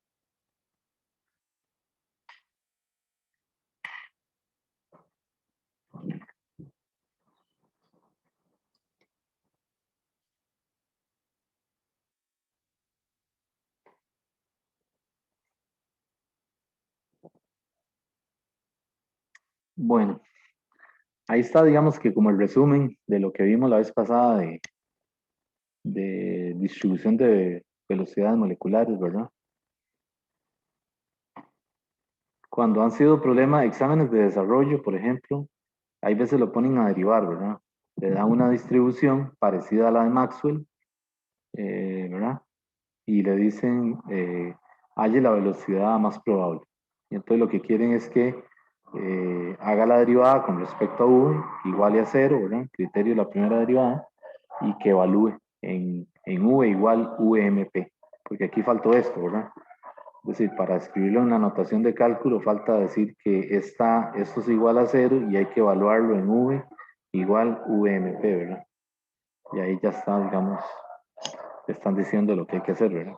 Speaker 1: Bueno, ahí está, digamos que como el resumen de lo que vimos la vez pasada de distribución de velocidades moleculares, ¿verdad? Cuando han sido problemas, exámenes de desarrollo, por ejemplo, hay veces lo ponen a derivar, ¿verdad? Le dan una distribución parecida a la de Maxwell, ¿verdad? Y le dicen, halle la velocidad más probable. Y entonces lo que quieren es que haga la derivada con respecto a v, que iguale a 0, ¿verdad? Criterio de la primera derivada, y que evalúe en v igual vmp, porque aquí faltó esto, ¿verdad? Es decir, para escribirlo en la notación de cálculo falta decir que esto es igual a 0 y hay que evaluarlo en v igual vmp, ¿verdad? Y ahí ya está, digamos, le están diciendo lo que hay que hacer, ¿verdad?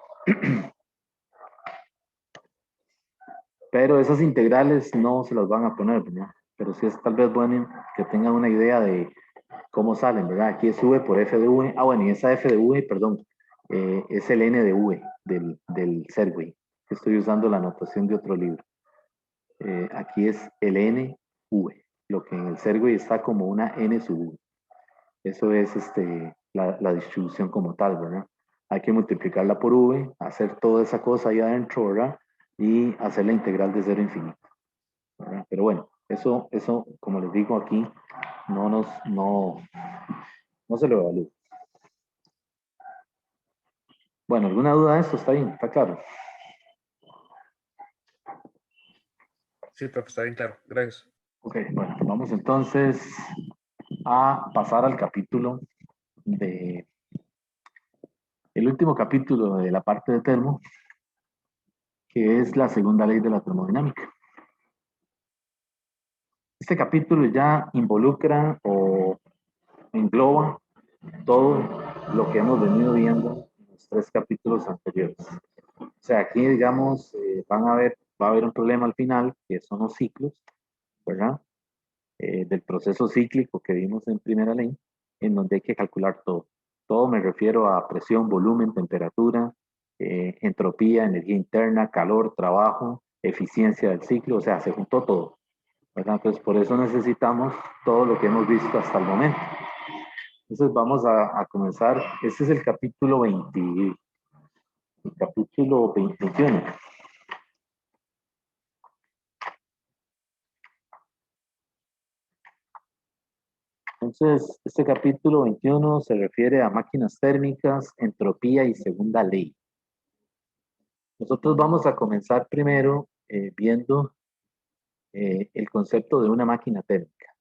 Speaker 1: Pero esas integrales no se las van a poner, ¿verdad? Pero sí es tal vez bueno que tengan una idea de cómo salen, ¿verdad? Aquí es V por F de V. Ah, bueno, y esa F de V, perdón, es el N de V del Segway. Estoy usando la notación de otro libro. Aquí es el NV, lo que en el Segway está como una N sub V. Eso es la distribución como tal, ¿verdad? Hay que multiplicarla por V, hacer toda esa cosa ahí adentro, ¿verdad? Y hacer la integral de 0 a infinito, ¿verdad? Pero bueno, eso, como les digo aquí, no se lo evalúa. Bueno, ¿alguna duda de esto? ¿Está bien? ¿Está claro?
Speaker 2: Sí, profe, está bien claro. Gracias.
Speaker 1: Ok, bueno, vamos entonces a pasar al capítulo el último capítulo de la parte de termo, que es la segunda ley de la termodinámica. Este capítulo ya involucra o engloba todo lo que hemos venido viendo en los 3 capítulos anteriores. O sea, aquí, digamos, va a haber un problema al final, que son los ciclos, ¿verdad? Del proceso cíclico que vimos en primera ley, en donde hay que calcular todo. Todo me refiero a presión, volumen, temperatura, entropía, energía interna, calor, trabajo, eficiencia del ciclo, o sea, se juntó todo, ¿verdad? Entonces, por eso necesitamos todo lo que hemos visto hasta el momento. Entonces, vamos a comenzar. Este es el capítulo 21. Entonces, este capítulo 21 se refiere a máquinas térmicas, entropía y segunda ley. Nosotros vamos a comenzar primero viendo el concepto de una máquina térmica.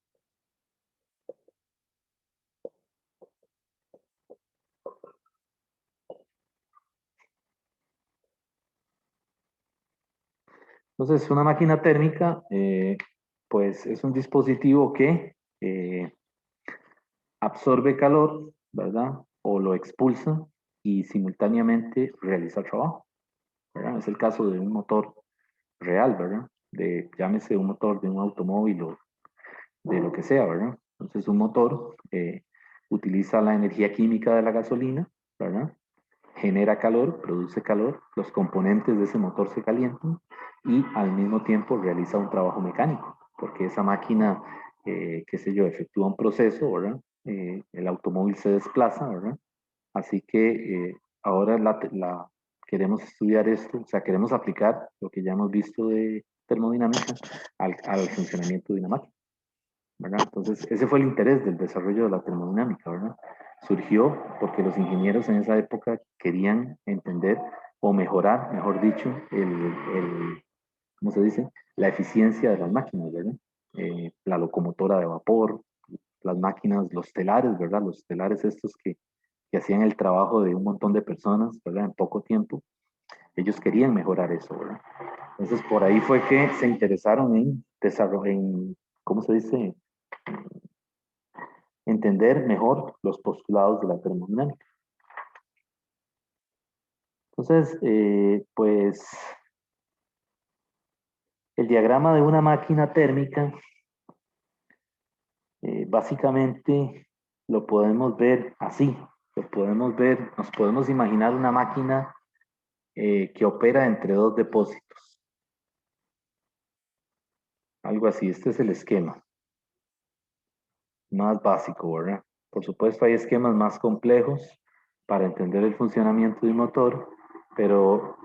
Speaker 1: Entonces, una máquina térmica, pues es un dispositivo que absorbe calor, ¿verdad? O lo expulsa y simultáneamente realiza trabajo, ¿verdad? Es el caso de un motor real, ¿verdad? Llámese un motor de un automóvil o de lo que sea, ¿verdad? Entonces, un motor utiliza la energía química de la gasolina, ¿verdad? Genera calor, produce calor, los componentes de ese motor se calientan y al mismo tiempo realiza un trabajo mecánico, porque esa máquina, qué sé yo, efectúa un proceso, ¿verdad? El automóvil se desplaza, ¿verdad? Así que ahora queremos estudiar esto, o sea, queremos aplicar lo que ya hemos visto de termodinámica al funcionamiento de una máquina, ¿verdad? Entonces, ese fue el interés del desarrollo de la termodinámica, ¿verdad? Surgió porque los ingenieros en esa época querían entender o mejorar, mejor dicho, ¿cómo se dice? La eficiencia de las máquinas, ¿verdad? La locomotora de vapor, las máquinas, los telares, ¿verdad? Los telares estos que hacían el trabajo de un montón de personas, ¿verdad? En poco tiempo. Ellos querían mejorar eso, ¿verdad? Entonces, por ahí fue que se interesaron en desarrollar, ¿cómo se dice? Entender mejor los postulados de la termodinámica. Entonces, pues, el diagrama de una máquina térmica, básicamente lo podemos ver así. Lo podemos ver, nos podemos imaginar una máquina que opera entre 2 depósitos. Algo así, este es el esquema más básico, ¿verdad? Por supuesto, hay esquemas más complejos para entender el funcionamiento de un motor, pero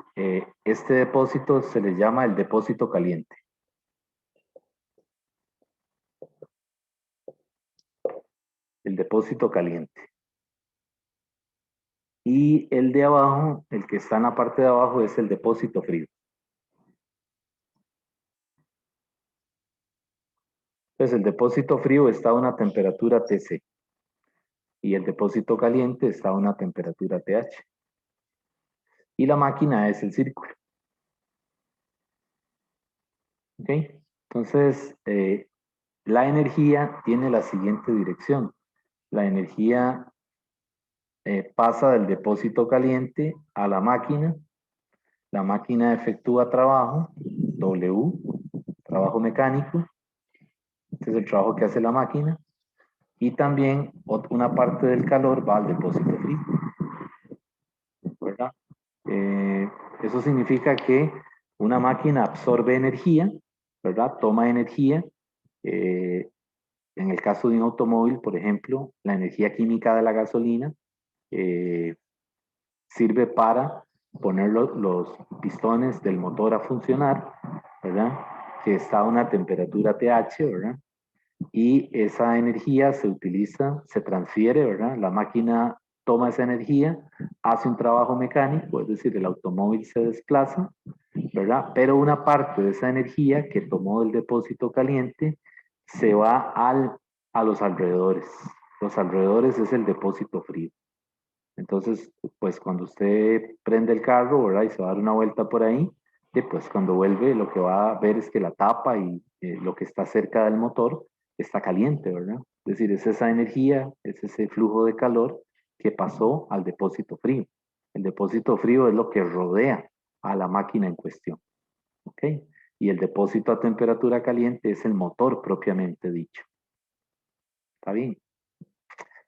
Speaker 1: este depósito se le llama el depósito caliente. El depósito caliente. Y el de abajo, el que está en la parte de abajo, es el depósito frío. Entonces, el depósito frío está a una temperatura TC y el depósito caliente está a una temperatura TH. Y la máquina es el círculo. ¿Ok? Entonces, la energía tiene la siguiente dirección. La energía pasa del depósito caliente a la máquina efectúa trabajo, W, trabajo mecánico, este es el trabajo que hace la máquina, y también una parte del calor va al depósito frío, ¿verdad? Eso significa que una máquina absorbe energía, ¿verdad? Toma energía. En el caso de un automóvil, por ejemplo, la energía química de la gasolina sirve para poner los pistones del motor a funcionar, ¿verdad? Que está a una temperatura TH, ¿verdad? Y esa energía se utiliza, se transfiere, ¿verdad? La máquina toma esa energía, hace un trabajo mecánico, es decir, el automóvil se desplaza, ¿verdad? Pero una parte de esa energía que tomó del depósito caliente se va a los alrededores. Los alrededores es el depósito frío. Entonces, pues cuando usted prende el carro, ¿verdad? Y se va a dar una vuelta por ahí, pues cuando vuelve lo que va a ver es que la tapa y lo que está cerca del motor está caliente, ¿verdad? Es decir, es esa energía, es ese flujo de calor que pasó al depósito frío. El depósito frío es lo que rodea a la máquina en cuestión, ¿ok? Y el depósito a temperatura caliente es el motor propiamente dicho. ¿Está bien?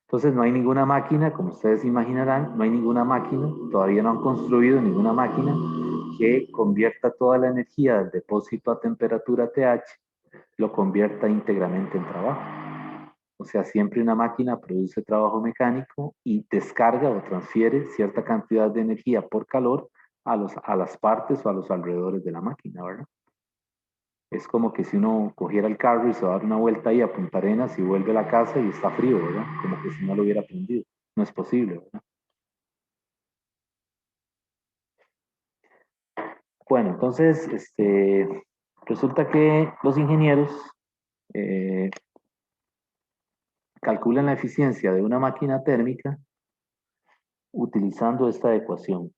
Speaker 1: Entonces no hay ninguna máquina, como ustedes imaginarán, no hay ninguna máquina, todavía no han construido ninguna máquina que convierta toda la energía del depósito a temperatura TH, lo convierta íntegramente en trabajo. O sea, siempre una máquina produce trabajo mecánico y descarga o transfiere cierta cantidad de energía por calor a las partes o a los alrededores de la máquina, ¿verdad? Es como que si uno cogiera el carro y se va a dar una vuelta ahí a Punta Arenas y vuelve a la casa y está frío, ¿verdad? Como que si no lo hubiera prendido. No es posible, ¿verdad? Bueno, entonces, resulta que los ingenieros eh, calculan la eficiencia de una máquina térmica utilizando esta ecuación.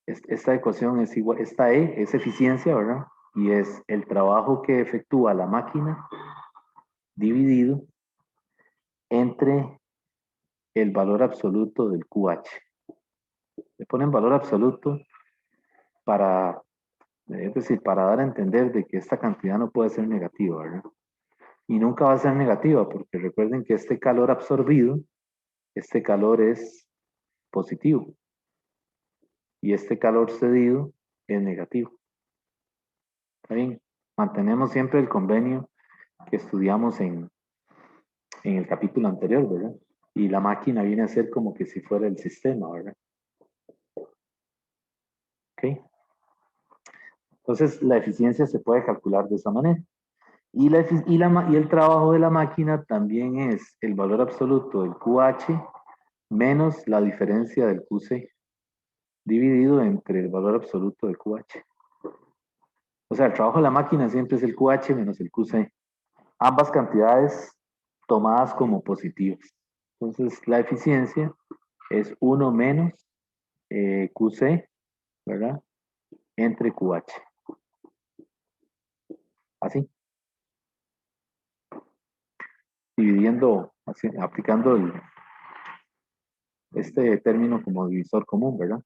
Speaker 1: Esta ecuación es igual, esta E es eficiencia, ¿verdad? Y es el trabajo que efectúa la máquina dividido entre el valor absoluto del QH. Le ponen valor absoluto para, es decir, para dar a entender de que esta cantidad no puede ser negativa, ¿verdad? Y nunca va a ser negativa, porque recuerden que este calor absorbido, este calor es positivo, y este calor cedido es negativo. ¿Está bien? Mantenemos siempre el convenio que estudiamos en el capítulo anterior, ¿verdad? Y la máquina viene a ser como que si fuera el sistema, ¿verdad? ¿Ok? Entonces, la eficiencia se puede calcular de esa manera. Y el trabajo de la máquina también es el valor absoluto del QH menos la diferencia del QC dividido entre el valor absoluto del QH. O sea, el trabajo de la máquina siempre es el QH menos el QC. Ambas cantidades tomadas como positivas. Entonces, la eficiencia es 1 menos QC, ¿verdad? Entre QH. Así. Dividiendo, aplicando este término como divisor común, ¿verdad?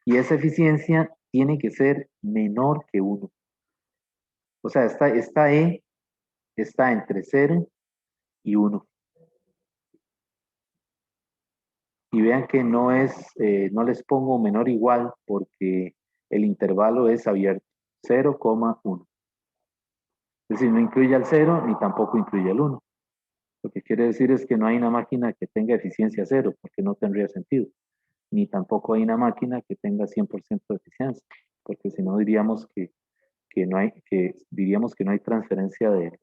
Speaker 1: Y esa eficiencia tiene que ser menor que 1. O sea, esta E está entre 0 y 1. Y vean que no les pongo menor o igual porque el intervalo es abierto, 0,1. Es decir, no incluye al 0 ni tampoco incluye al 1. Lo que quiere decir es que no hay una máquina que tenga eficiencia 0, porque no tendría sentido. Ni tampoco hay una máquina que tenga 100% de eficiencia, porque si no diríamos diríamos que no hay transferencia de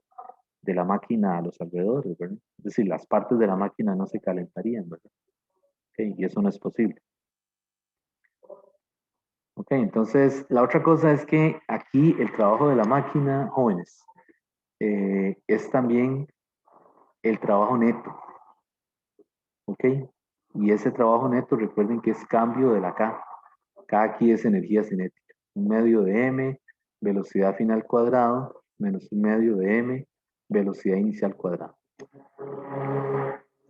Speaker 1: la máquina a los alrededores, ¿verdad? Es decir, las partes de la máquina no se calentarían, ¿verdad? Okay, y eso no es posible. Ok, entonces la otra cosa es que aquí el trabajo de la máquina, jóvenes, es también el trabajo neto. Ok, y ese trabajo neto, recuerden que es cambio de la K. K aquí es energía cinética. 1/2 de M, velocidad final cuadrado, menos 1/2 de M, velocidad inicial cuadrada.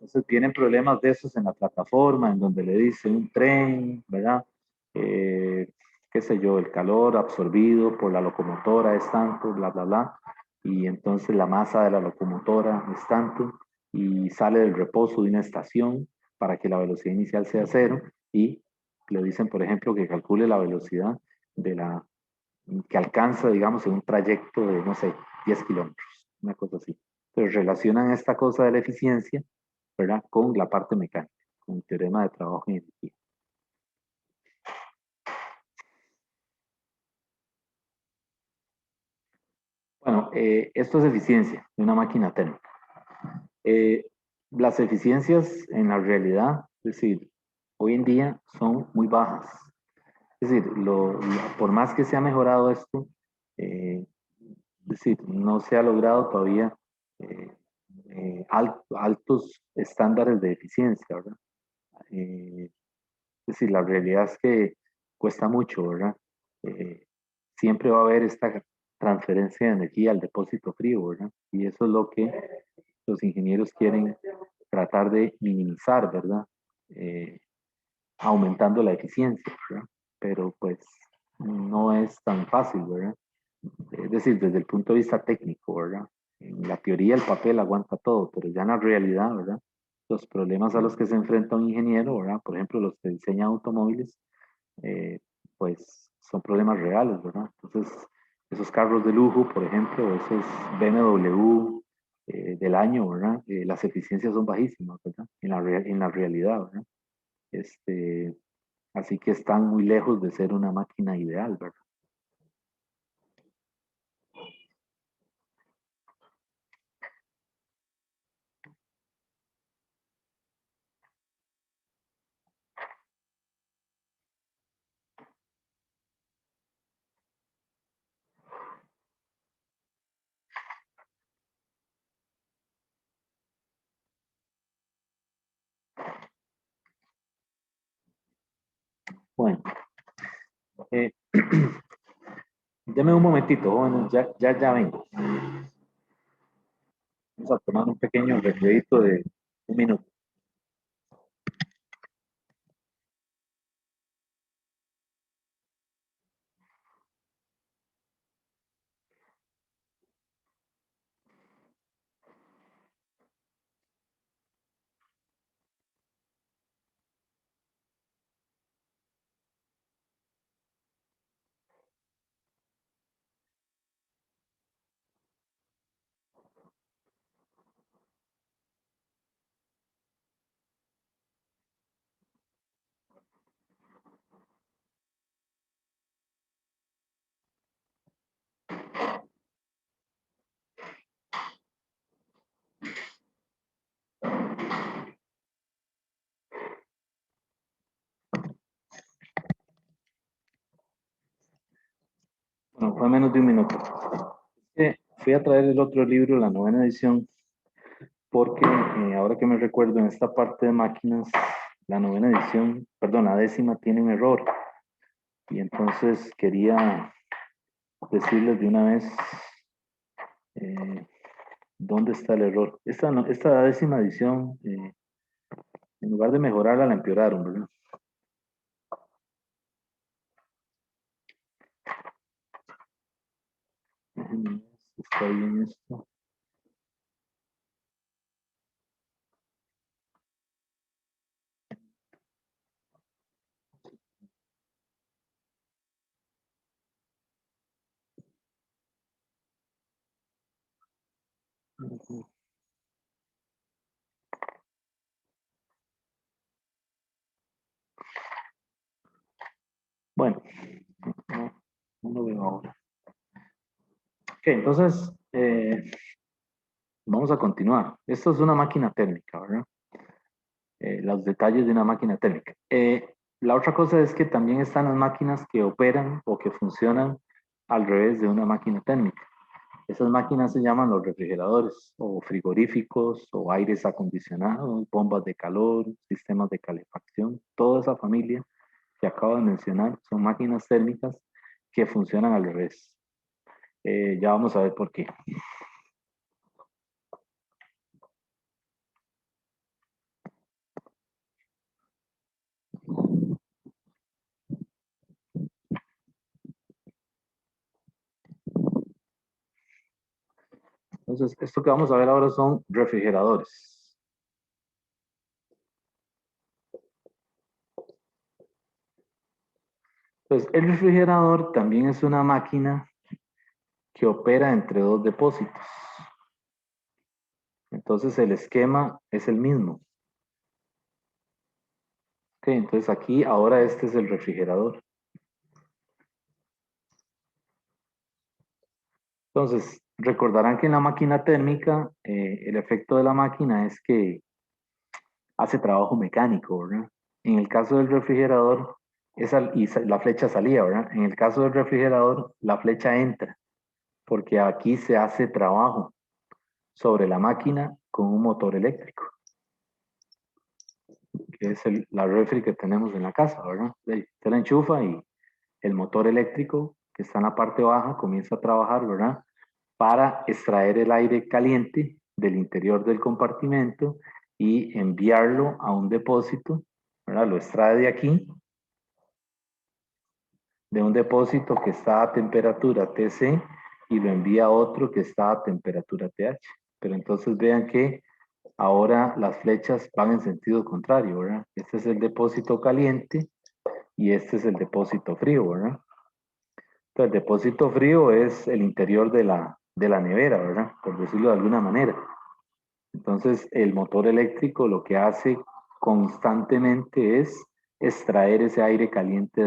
Speaker 1: Entonces tienen problemas de esos en la plataforma, en donde le dice un tren, ¿verdad? Qué sé yo, el calor absorbido por la locomotora es tanto, bla, bla, bla. Y entonces la masa de la locomotora es tanto y sale del reposo de una estación para que la velocidad inicial sea cero y le dicen, por ejemplo, que calcule la velocidad de la que alcanza, digamos, en un trayecto de, no sé, 10 kilómetros, una cosa así. Entonces relacionan esta cosa de la eficiencia, ¿verdad?, con la parte mecánica, con el teorema de trabajo en energía. Bueno, esto es eficiencia de una máquina térmica. Las eficiencias en la realidad, es decir, hoy en día son muy bajas. Es decir, por más que se ha mejorado esto, es decir, no se ha logrado todavía eh, altos estándares de eficiencia, ¿verdad? Es decir, la realidad es que cuesta mucho, ¿verdad? Siempre va a haber esta transferencia de energía al depósito frío, ¿verdad? Y eso es lo que los ingenieros quieren tratar de minimizar, ¿verdad? Eh, aumentando la eficiencia, ¿verdad? Pero pues no es tan fácil, ¿verdad? Es decir, desde el punto de vista técnico, ¿verdad? En la teoría el papel aguanta todo, pero ya en la realidad, ¿verdad? Los problemas a los que se enfrenta un ingeniero, ¿verdad? Por ejemplo, los que diseñan automóviles, eh, pues son problemas reales, ¿verdad? Entonces, esos carros de lujo, por ejemplo, esos BMW del año, ¿verdad? Las eficiencias son bajísimas, ¿verdad? En la realidad, ¿verdad? Este, así que están muy lejos de ser una máquina ideal, ¿verdad? Bueno, eh, deme un momentito, jóvenes, ya vengo. Vamos a tomar un pequeño recredito de un minuto. Bueno, fue menos de un minuto. Fui a traer el otro libro, la 9ª edición, porque ahora que me recuerdo, en esta parte de máquinas, la 9ª edición, perdón, la 10ª tiene un error. Y entonces quería decirles de una vez dónde está el error. Esta 10ª edición, en lugar de mejorarla, la empeoraron, ¿verdad? Déjenme ver si está bien esto. Bueno, no lo veo ahora. Ok, entonces vamos a continuar. Esto es una máquina térmica, ¿verdad? Los detalles de una máquina térmica. La otra cosa es que también están las máquinas que operan o que funcionan al revés de una máquina térmica. Esas máquinas se llaman los refrigeradores o frigoríficos o aires acondicionados, bombas de calor, sistemas de calefacción. Toda esa familia que acabo de mencionar son máquinas térmicas que funcionan al revés. Ya vamos a ver por qué. Entonces, esto que vamos a ver ahora son refrigeradores. Entonces, el refrigerador también es una máquina que opera entre dos depósitos. Entonces, el esquema es el mismo. Ok, entonces aquí, ahora este es el refrigerador. Entonces, recordarán que en la máquina térmica, el efecto de la máquina es que hace trabajo mecánico, ¿verdad? En el caso del refrigerador, la flecha salía, ¿verdad? En el caso del refrigerador, la flecha entra, porque aquí se hace trabajo sobre la máquina con un motor eléctrico, que es la refri que tenemos en la casa, ¿verdad? Se la enchufa y el motor eléctrico que está en la parte baja comienza a trabajar, ¿verdad? Para extraer el aire caliente del interior del compartimento y enviarlo a un depósito, ¿verdad? Lo extrae de aquí, de un depósito que está a temperatura TC y lo envía a otro que está a temperatura TH. Pero entonces vean que ahora las flechas van en sentido contrario, ¿verdad? Este es el depósito caliente y este es el depósito frío, ¿verdad? Entonces, el depósito frío es el interior de la nevera, ¿verdad? Por decirlo de alguna manera. Entonces, el motor eléctrico lo que hace constantemente es extraer ese aire caliente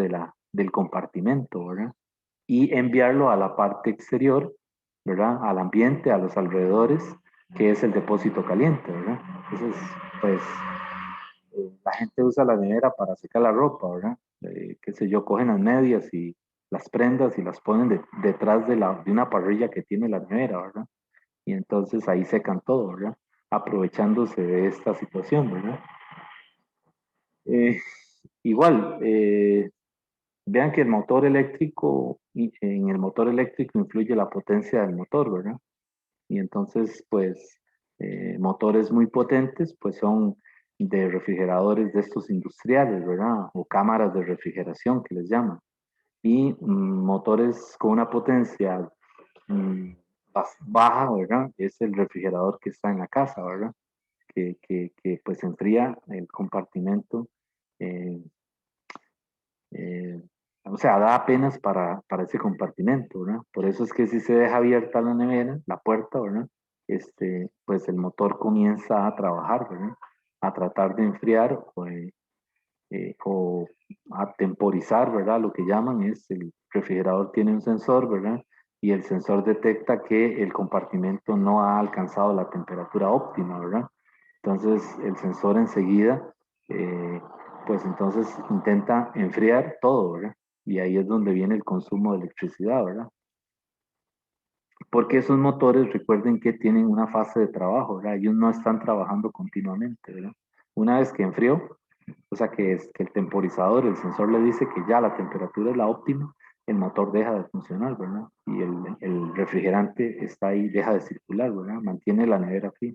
Speaker 1: del compartimento, ¿verdad? Y enviarlo a la parte exterior, ¿verdad? Al ambiente, a los alrededores, que es el depósito caliente, ¿verdad? Entonces, pues, la gente usa la nevera para secar la ropa, ¿verdad? Qué sé yo, cogen las medias y las prendas y las ponen detrás de una parrilla que tiene la nevera, ¿verdad? Y entonces ahí secan todo, ¿verdad? Aprovechándose de esta situación, ¿verdad? Eh, igual, vean que el motor eléctrico, en el motor eléctrico influye la potencia del motor, ¿verdad? Y entonces, pues, motores muy potentes, pues son de refrigeradores de estos industriales, ¿verdad? O cámaras de refrigeración que les llaman. Y motores con una potencia baja, ¿verdad? Es el refrigerador que está en la casa, ¿verdad? Pues enfría el compartimento, eh, eh, o sea, da apenas para ese compartimento, ¿verdad? Por eso es que si se deja abierta la nevera, la puerta, ¿verdad? Pues el motor comienza a trabajar, ¿verdad? A tratar de enfriar o a temporizar, ¿verdad? Lo que llaman es el refrigerador tiene un sensor, ¿verdad? Y el sensor detecta que el compartimento no ha alcanzado la temperatura óptima, ¿verdad? Entonces el sensor enseguida, pues entonces intenta enfriar todo, ¿verdad? Y ahí es donde viene el consumo de electricidad, ¿verdad? Porque esos motores, recuerden que tienen una fase de trabajo, ¿verdad? Ellos no están trabajando continuamente, ¿verdad? Una vez que enfrió, o sea que el temporizador, el sensor le dice que ya la temperatura es la óptima, el motor deja de funcionar, ¿verdad? Y el refrigerante está ahí, deja de circular, ¿verdad? Mantiene la nevera fría.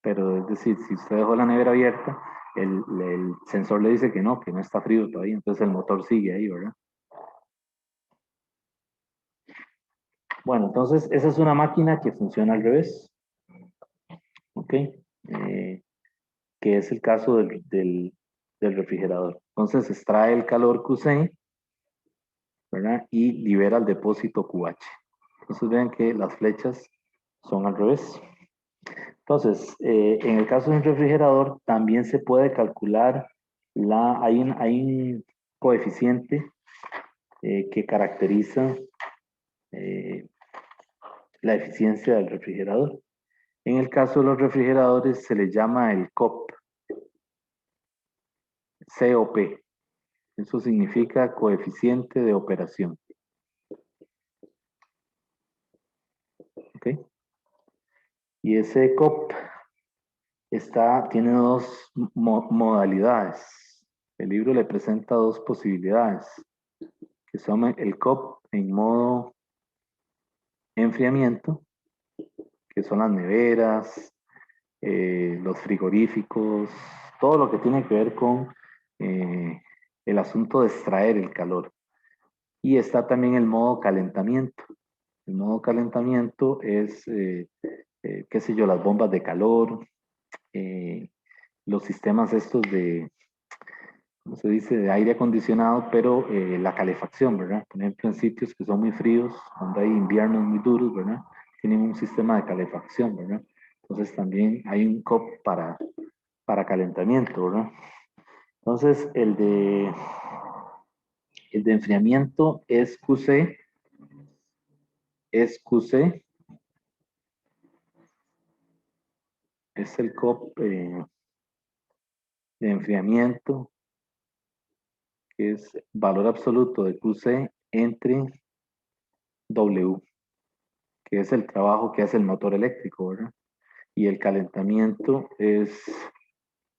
Speaker 1: Pero es decir, si usted dejó la nevera abierta, el sensor le dice que no está frío todavía, entonces el motor sigue ahí, ¿verdad? Bueno, entonces esa es una máquina que funciona al revés, ¿ok? Que es el caso del refrigerador. Entonces extrae el calor QC, ¿verdad? Y libera el depósito QH. Entonces vean que las flechas son al revés. Entonces, en el caso de un refrigerador, también se puede calcular, hay un coeficiente que caracteriza la eficiencia del refrigerador. En el caso de los refrigeradores se le llama el COP, COP. Eso significa coeficiente de operación. ¿Ok? Y ese COP tiene dos modalidades. El libro le presenta dos posibilidades, que son el COP en modo enfriamiento, que son las neveras, los frigoríficos, todo lo que tiene que ver con el asunto de extraer el calor. Y está también el modo calentamiento. El modo calentamiento es qué sé yo, las bombas de calor, los sistemas estos de, ¿cómo se dice?, de aire acondicionado, pero la calefacción, ¿verdad? Por ejemplo, en sitios que son muy fríos, cuando hay inviernos muy duros, ¿verdad? Tienen un sistema de calefacción, ¿verdad? Entonces también hay un COP para calentamiento, ¿verdad? Entonces el de enfriamiento es QC, es el COP de enfriamiento, que es valor absoluto de QC entre W, que es el trabajo que hace el motor eléctrico, ¿verdad? Y el calentamiento es,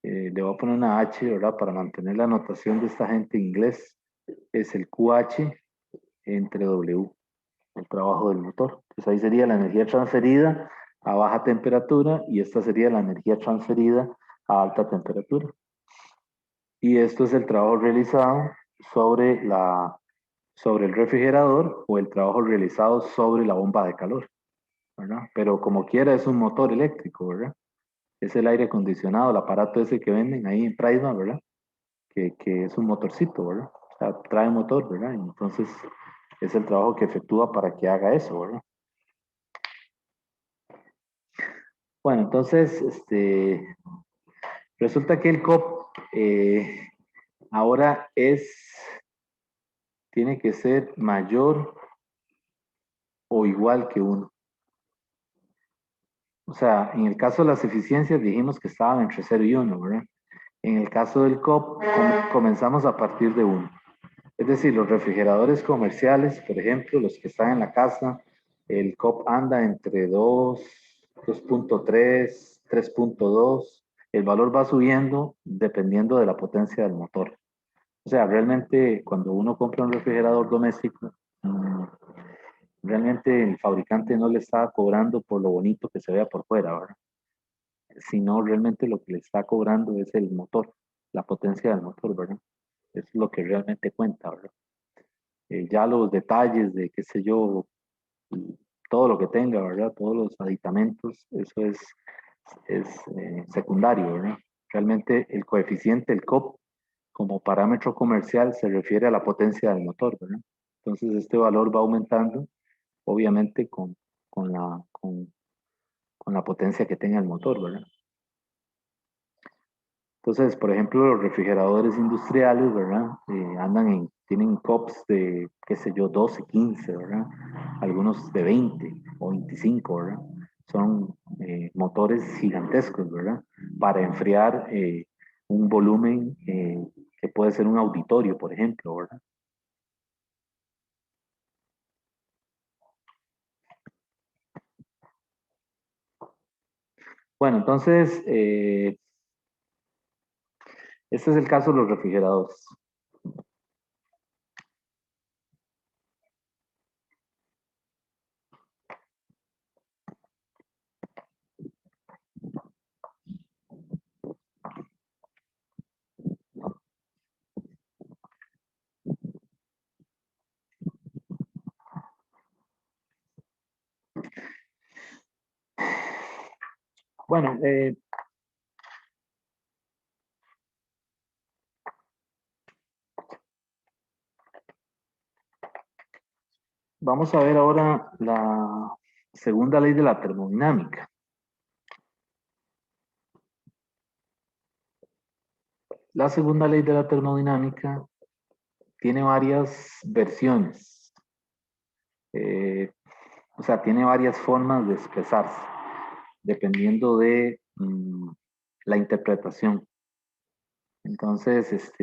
Speaker 1: le voy a poner una H, ¿verdad? Para mantener la notación de esta gente en inglés, es el QH entre W, el trabajo del motor. Entonces ahí sería la energía transferida a baja temperatura y esta sería la energía transferida a alta temperatura. Y esto es el trabajo realizado sobre el refrigerador o el trabajo realizado sobre la bomba de calor, ¿verdad? Pero como quiera es un motor eléctrico, ¿verdad? Es el aire acondicionado, el aparato ese que venden ahí en Prisma, ¿verdad? Que es un motorcito, ¿verdad? O sea, trae motor, ¿verdad? Y entonces es el trabajo que efectúa para que haga eso, ¿verdad? Bueno, entonces, resulta que el COP ahora tiene que ser mayor o igual que 1. O sea, en el caso de las eficiencias dijimos que estaban entre 0 y 1, ¿verdad? En el caso del COP comenzamos a partir de 1. Es decir, los refrigeradores comerciales, por ejemplo, los que están en la casa, el COP anda entre 2, 2.3, 3.2. El valor va subiendo dependiendo de la potencia del motor. O sea, realmente cuando uno compra un refrigerador doméstico, realmente el fabricante no le está cobrando por lo bonito que se vea por fuera, ¿verdad? Sino realmente lo que le está cobrando es el motor, la potencia del motor, ¿verdad? Eso es lo que realmente cuenta, ¿verdad? Ya los detalles de, qué sé yo, todo lo que tenga, ¿verdad? Todos los aditamentos, eso es secundario, ¿verdad? Realmente el coeficiente, el COP, como parámetro comercial, se refiere a la potencia del motor, ¿verdad? Entonces este valor va aumentando, obviamente, con la potencia que tenga el motor, ¿verdad? Entonces, por ejemplo, los refrigeradores industriales, ¿verdad? Tienen COPs de, qué sé yo, 12, 15, ¿verdad? Algunos de 20 o 25, ¿verdad? Son motores gigantescos, ¿verdad? Para enfriar un volumen que puede ser un auditorio, por ejemplo, ¿verdad? Bueno, entonces, este es el caso de los refrigeradores. Bueno, vamos a ver ahora la segunda ley de la termodinámica. La segunda ley de la termodinámica tiene varias versiones, o sea, tiene varias formas de expresarse, dependiendo de la interpretación. Entonces,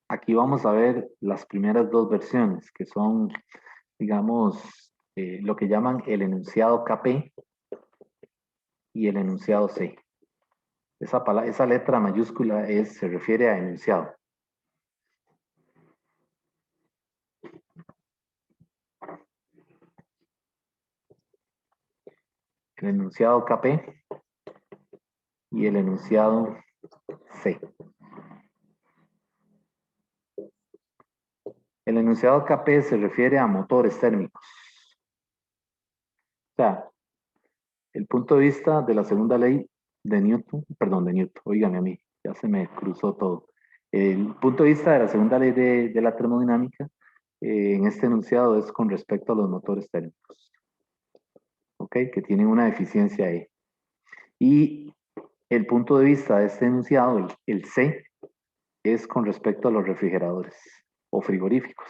Speaker 1: aquí vamos a ver las primeras dos versiones, que son, digamos, lo que llaman el enunciado KP y el enunciado C. Esa letra mayúscula se refiere a enunciado. El enunciado KP y el enunciado C. El enunciado KP se refiere a motores térmicos. O sea, el punto de vista de la segunda ley de Newton, perdón, de Newton, oígame a mí, ya se me cruzó todo. El punto de vista de la segunda ley de la termodinámica en este enunciado es con respecto a los motores térmicos, ¿ok? Que tienen una eficiencia E. Y el punto de vista de este enunciado, el C, es con respecto a los refrigeradores o frigoríficos.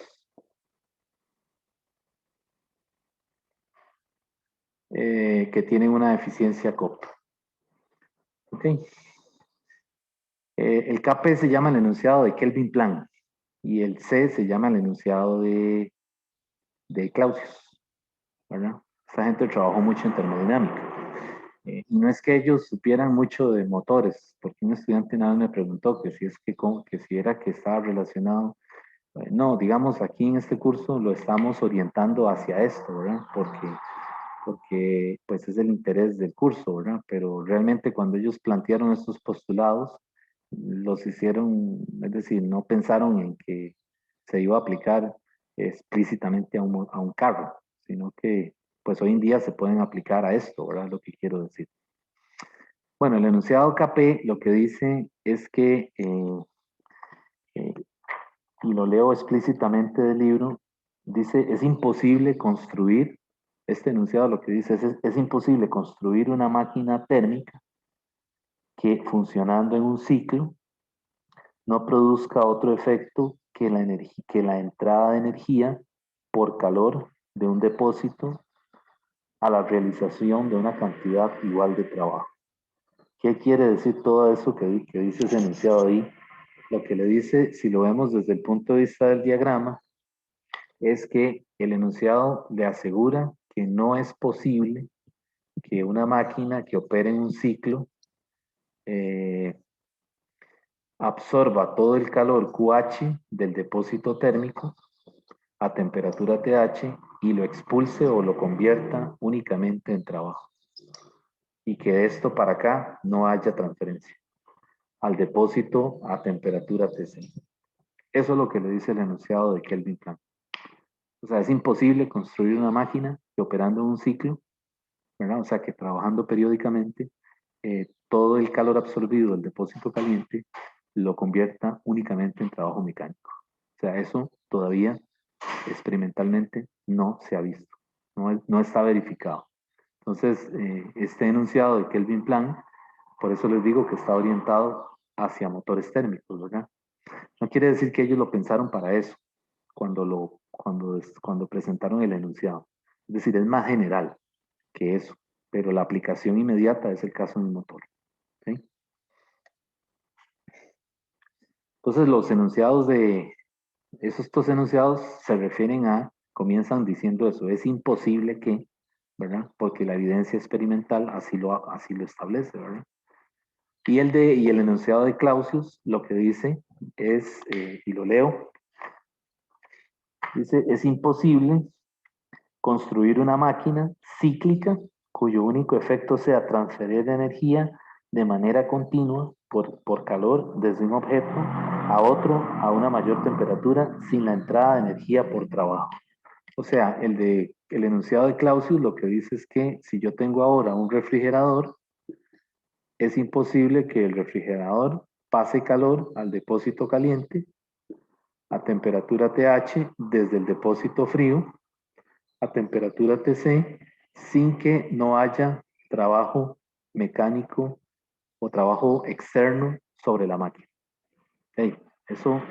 Speaker 1: Que tienen una eficiencia COP. ¿Ok? El KP se llama el enunciado de Kelvin-Planck y el C se llama el enunciado de Clausius, ¿verdad? Esta gente trabajó mucho en termodinámica. Y no es que ellos supieran mucho de motores, porque un estudiante nada me preguntó que si es que si era que estaba relacionado. No, digamos, aquí en este curso lo estamos orientando hacia esto, ¿verdad? Porque pues es el interés del curso, ¿verdad? Pero realmente cuando ellos plantearon estos postulados, los hicieron, es decir, no pensaron en que se iba a aplicar explícitamente a un carro, sino que pues hoy en día se pueden aplicar a esto, ¿verdad? Lo que quiero decir. Bueno, el enunciado KP lo que dice es que, y lo leo explícitamente del libro, dice, es imposible construir, este enunciado lo que dice es imposible construir una máquina térmica que funcionando en un ciclo no produzca otro efecto que la entrada de energía por calor de un depósito a la realización de una cantidad igual de trabajo. ¿Qué quiere decir todo eso que dice ese enunciado ahí? Lo que le dice, si lo vemos desde el punto de vista del diagrama, es que el enunciado le asegura que no es posible que una máquina que opere en un ciclo absorba todo el calor QH del depósito térmico a temperatura TH y lo expulse o lo convierta únicamente en trabajo. Y que de esto para acá no haya transferencia al depósito a temperatura TC. Eso es lo que le dice el enunciado de Kelvin-Planck. O sea, es imposible construir una máquina que operando en un ciclo, ¿verdad? O sea, que trabajando periódicamente, todo el calor absorbido del depósito caliente lo convierta únicamente en trabajo mecánico. O sea, eso todavía experimentalmente no se ha visto, no está verificado. Entonces, este enunciado de Kelvin-Planck, por eso les digo que está orientado hacia motores térmicos, ¿verdad? No quiere decir que ellos lo pensaron para eso, cuando presentaron el enunciado. Es decir, es más general que eso, pero la aplicación inmediata es el caso de un motor. ¿Sí? Entonces, los enunciados estos enunciados se refieren comienzan diciendo eso, es imposible que, ¿verdad? Porque la evidencia experimental así lo establece, ¿verdad? Y el enunciado de Clausius lo que dice es, y lo leo, dice, es imposible construir una máquina cíclica cuyo único efecto sea transferir energía de manera continua por calor desde un objeto a otro a una mayor temperatura sin la entrada de energía por trabajo. O sea, el enunciado de Clausius lo que dice es que si yo tengo ahora un refrigerador, es imposible que el refrigerador pase calor al depósito caliente a temperatura TH desde el depósito frío a temperatura TC sin que no haya trabajo mecánico o trabajo externo sobre la máquina. Hey, eso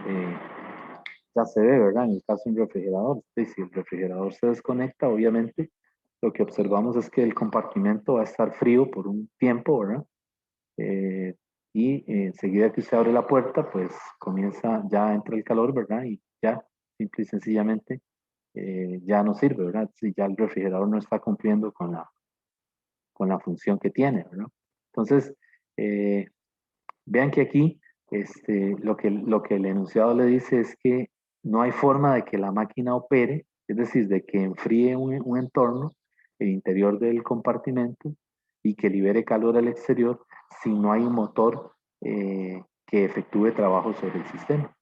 Speaker 1: ya se ve, ¿verdad? En el caso de un refrigerador. Si el refrigerador se desconecta, obviamente, lo que observamos es que el compartimento va a estar frío por un tiempo, ¿verdad? Y enseguida que usted abre la puerta, pues ya entra el calor, ¿verdad? Y ya, simple y sencillamente, ya no sirve, ¿verdad? Si ya el refrigerador no está cumpliendo con la función que tiene, ¿verdad? Entonces, vean que aquí lo que el enunciado le dice es que no hay forma de que la máquina opere, es decir, de que enfríe un entorno, el interior del compartimento, y que libere calor al exterior si no hay un motor que efectúe trabajo sobre el sistema.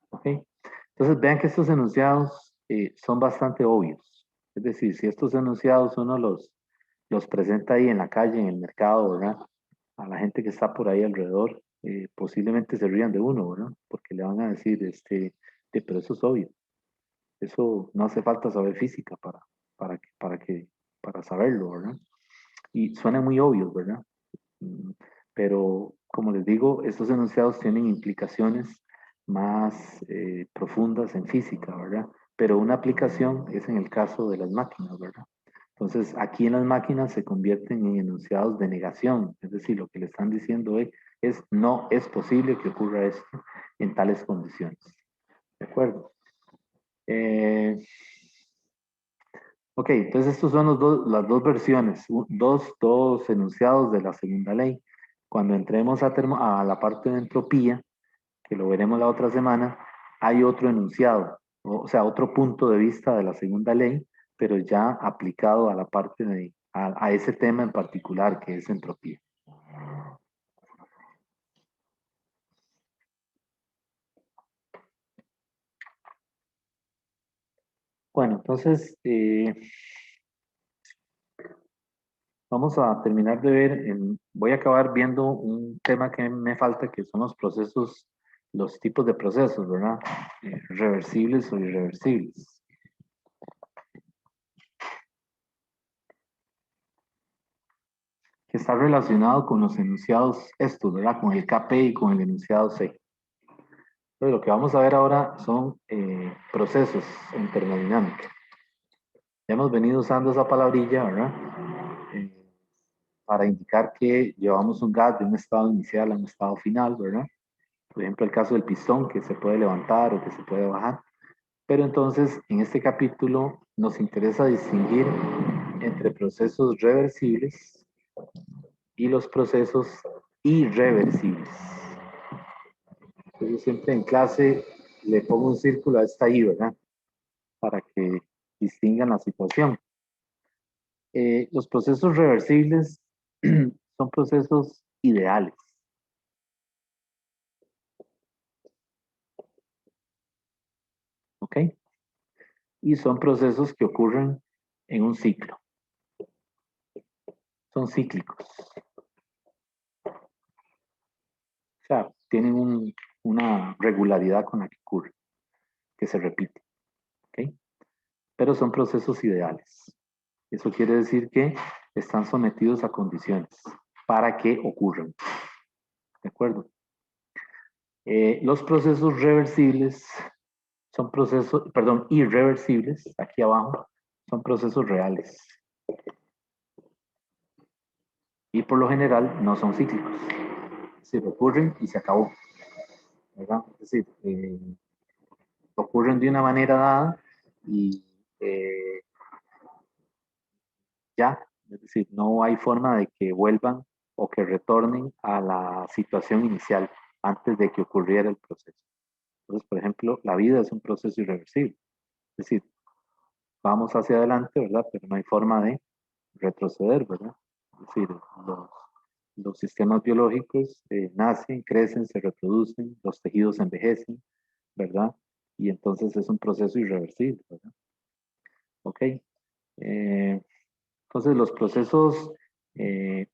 Speaker 1: ¿Ok? Entonces, vean que estos enunciados son bastante obvios. Es decir, si estos enunciados uno los presenta ahí en la calle, en el mercado, ¿verdad? A la gente que está por ahí alrededor, posiblemente se rían de uno, ¿verdad? Porque le van a decir, pero eso es obvio. Eso no hace falta saber física para saberlo, ¿verdad? Y suena muy obvio, ¿verdad? Mm, Pero, como les digo, estos enunciados tienen implicaciones más profundas en física, ¿verdad? Pero una aplicación es en el caso de las máquinas, ¿verdad? Entonces, aquí en las máquinas se convierten en enunciados de negación, es decir, lo que le están diciendo es no es posible que ocurra esto en tales condiciones. ¿De acuerdo? Ok, entonces estos son las dos versiones, dos enunciados de la segunda ley. Cuando entremos a la parte de entropía, que lo veremos la otra semana, hay otro enunciado, o sea, otro punto de vista de la segunda ley, pero ya aplicado a la parte a ese tema en particular que es entropía. Bueno, entonces vamos a terminar de ver, voy a acabar viendo un tema que me falta, que son los procesos, los tipos de procesos, ¿verdad? Reversibles o irreversibles. Que está relacionado con los enunciados estos, ¿verdad? Con el KP y con el enunciado C. Entonces, lo que vamos a ver ahora son procesos en termodinámica. Ya hemos venido usando esa palabrilla, ¿verdad? Eh, para indicar que llevamos un gas de un estado inicial a un estado final, ¿verdad? Por ejemplo, el caso del pistón, que se puede levantar o que se puede bajar. Pero entonces, en este capítulo nos interesa distinguir entre procesos reversibles y los procesos irreversibles. Entonces, yo siempre en clase le pongo un círculo a esta I, ¿verdad? Para que distingan la situación. Los procesos reversibles son procesos ideales. ¿Ok? Y son procesos que ocurren en un ciclo. Son cíclicos. O sea, tienen una regularidad con la que ocurre, que se repite. ¿Ok? Pero son procesos ideales. Eso quiere decir que están sometidos a condiciones para que ocurran. ¿De acuerdo? Los procesos reversibles son procesos, perdón, irreversibles, aquí abajo, son procesos reales. Y por lo general no son cíclicos. Es decir, ocurren y se acabó. ¿Verdad? Es decir, ocurren de una manera dada y ya. Es decir, no hay forma de que vuelvan o que retornen a la situación inicial antes de que ocurriera el proceso. Entonces, por ejemplo, la vida es un proceso irreversible. Es decir, vamos hacia adelante, ¿verdad? Pero no hay forma de retroceder, ¿verdad? Es decir, los sistemas biológicos nacen, crecen, se reproducen, los tejidos envejecen, ¿verdad? Y entonces es un proceso irreversible, ¿verdad? Ok. Entonces los procesos eh,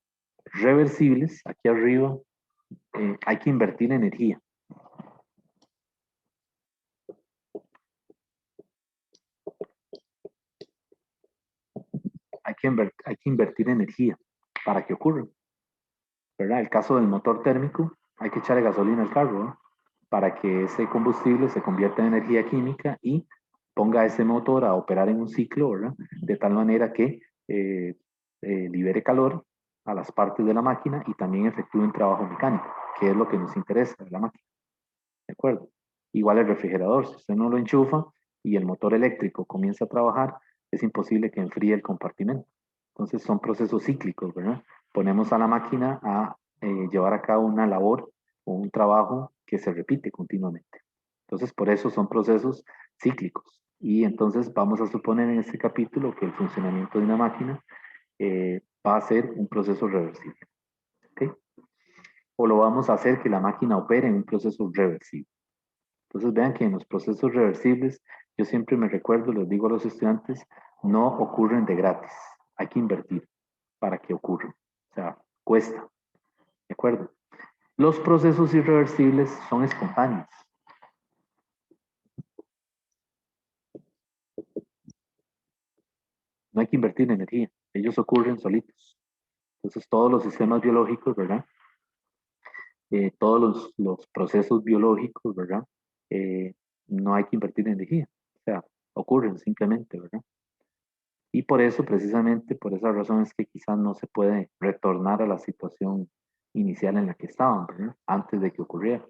Speaker 1: reversibles, aquí arriba, hay que invertir energía. Hay que invertir energía para que ocurran, ¿verdad? El caso del motor térmico, hay que echarle gasolina al carro, ¿no? Para que ese combustible se convierta en energía química y ponga ese motor a operar en un ciclo, ¿verdad? De tal manera que libere calor a las partes de la máquina y también efectúe un trabajo mecánico, que es lo que nos interesa de la máquina. ¿De acuerdo? Igual el refrigerador, si usted no lo enchufa y el motor eléctrico comienza a trabajar, es imposible que enfríe el compartimento. Entonces son procesos cíclicos, ¿verdad? Ponemos a la máquina a llevar a cabo una labor o un trabajo que se repite continuamente. Entonces por eso son procesos cíclicos. Y entonces vamos a suponer en este capítulo que el funcionamiento de una máquina va a ser un proceso reversible. ¿Okay? O lo vamos a hacer que la máquina opere en un proceso reversible. Entonces vean que en los procesos reversibles, yo siempre me recuerdo, les digo a los estudiantes, no ocurren de gratis, hay que invertir. para que ocurra. O sea, cuesta, ¿de acuerdo? Los procesos irreversibles son espontáneos. No hay que invertir energía, ellos ocurren solitos. Entonces, todos los sistemas biológicos, ¿verdad? Todos los procesos biológicos, ¿verdad? No hay que invertir energía, o sea, ocurren simplemente, ¿verdad? Y por eso, precisamente, por esa razón es que quizás no se puede retornar a la situación inicial en la que estaban, ¿verdad? Antes de que ocurriera.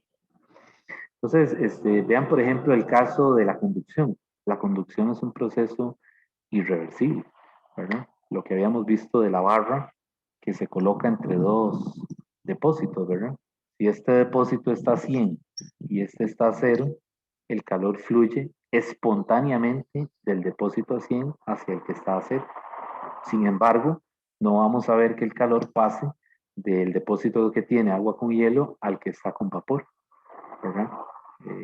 Speaker 1: Entonces, vean, por ejemplo, el caso de la conducción. La conducción es un proceso irreversible, ¿verdad? Lo que habíamos visto de la barra que se coloca entre dos depósitos, ¿verdad? Si este depósito está a 100 y este está a 0, el calor fluye espontáneamente del depósito a 100 hacia el que está a 0. Sin embargo, no vamos a ver que el calor pase del depósito que tiene agua con hielo al que está con vapor, ¿verdad?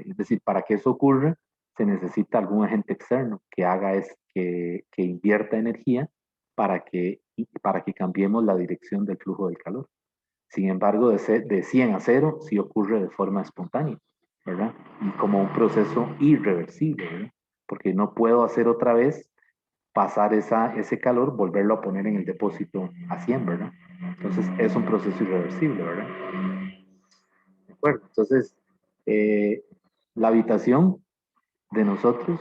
Speaker 1: Es decir, para que eso ocurra, se necesita algún agente externo que haga que invierta energía para que cambiemos la dirección del flujo del calor. Sin embargo, de 100 a 0 sí ocurre de forma espontánea, ¿verdad? Y como un proceso irreversible, ¿verdad? Porque no puedo hacer otra vez pasar ese calor, volverlo a poner en el depósito a 100, ¿verdad? Entonces es un proceso irreversible, ¿verdad? ¿De acuerdo? Entonces, la habitación de nosotros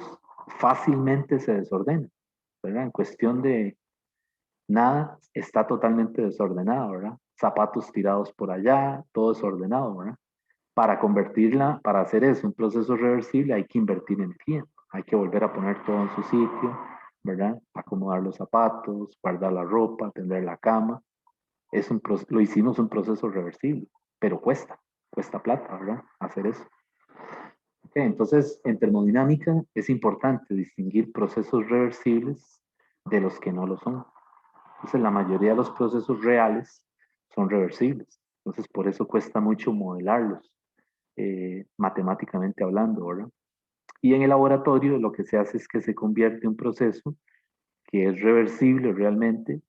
Speaker 1: fácilmente se desordena, ¿verdad? En cuestión de nada, está totalmente desordenado, ¿verdad? Zapatos tirados por allá, todo desordenado, ¿verdad? Para hacer eso, un proceso reversible, hay que invertir energía, hay que volver a poner todo en su sitio, ¿verdad? Acomodar los zapatos, guardar la ropa, tender la cama. Lo hicimos un proceso reversible, pero cuesta plata, ¿verdad? Hacer eso. Okay, entonces, en termodinámica es importante distinguir procesos reversibles de los que no lo son. Entonces, la mayoría de los procesos reales son reversibles. Entonces, por eso cuesta mucho modelarlos, matemáticamente hablando, ¿verdad? Y en el laboratorio lo que se hace es que se convierte un proceso que es reversible realmente,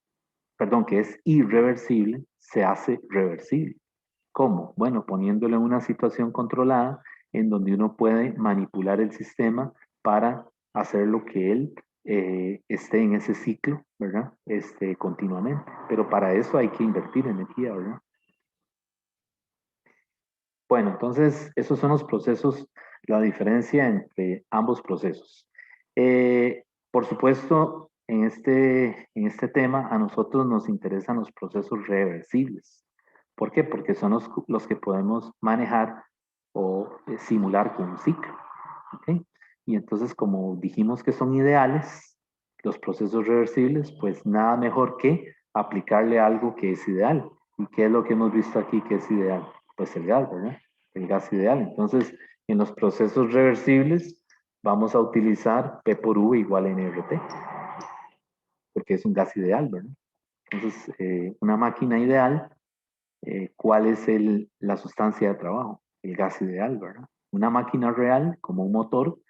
Speaker 1: perdón, que es irreversible, se hace reversible. ¿Cómo? Bueno, poniéndolo en una situación controlada en donde uno puede manipular el sistema para hacer lo que él esté en ese ciclo, ¿verdad? Continuamente. Pero para eso hay que invertir energía, ¿verdad? Bueno, entonces esos son los procesos, la diferencia entre ambos procesos. Por supuesto, en este tema a nosotros nos interesan los procesos reversibles. ¿Por qué? Porque son los que podemos manejar o simular con un ciclo. ¿Okay? Y entonces, como dijimos que son ideales, los procesos reversibles, pues nada mejor que aplicarle algo que es ideal. ¿Y qué es lo que hemos visto aquí que es ideal? Pues el gas, ¿verdad? El gas ideal. Entonces, en los procesos reversibles vamos a utilizar P por U igual a nRT, porque es un gas ideal, ¿verdad? Entonces, una máquina ideal, ¿cuál es la sustancia de trabajo? El gas ideal, ¿verdad? Una máquina real, como un motor,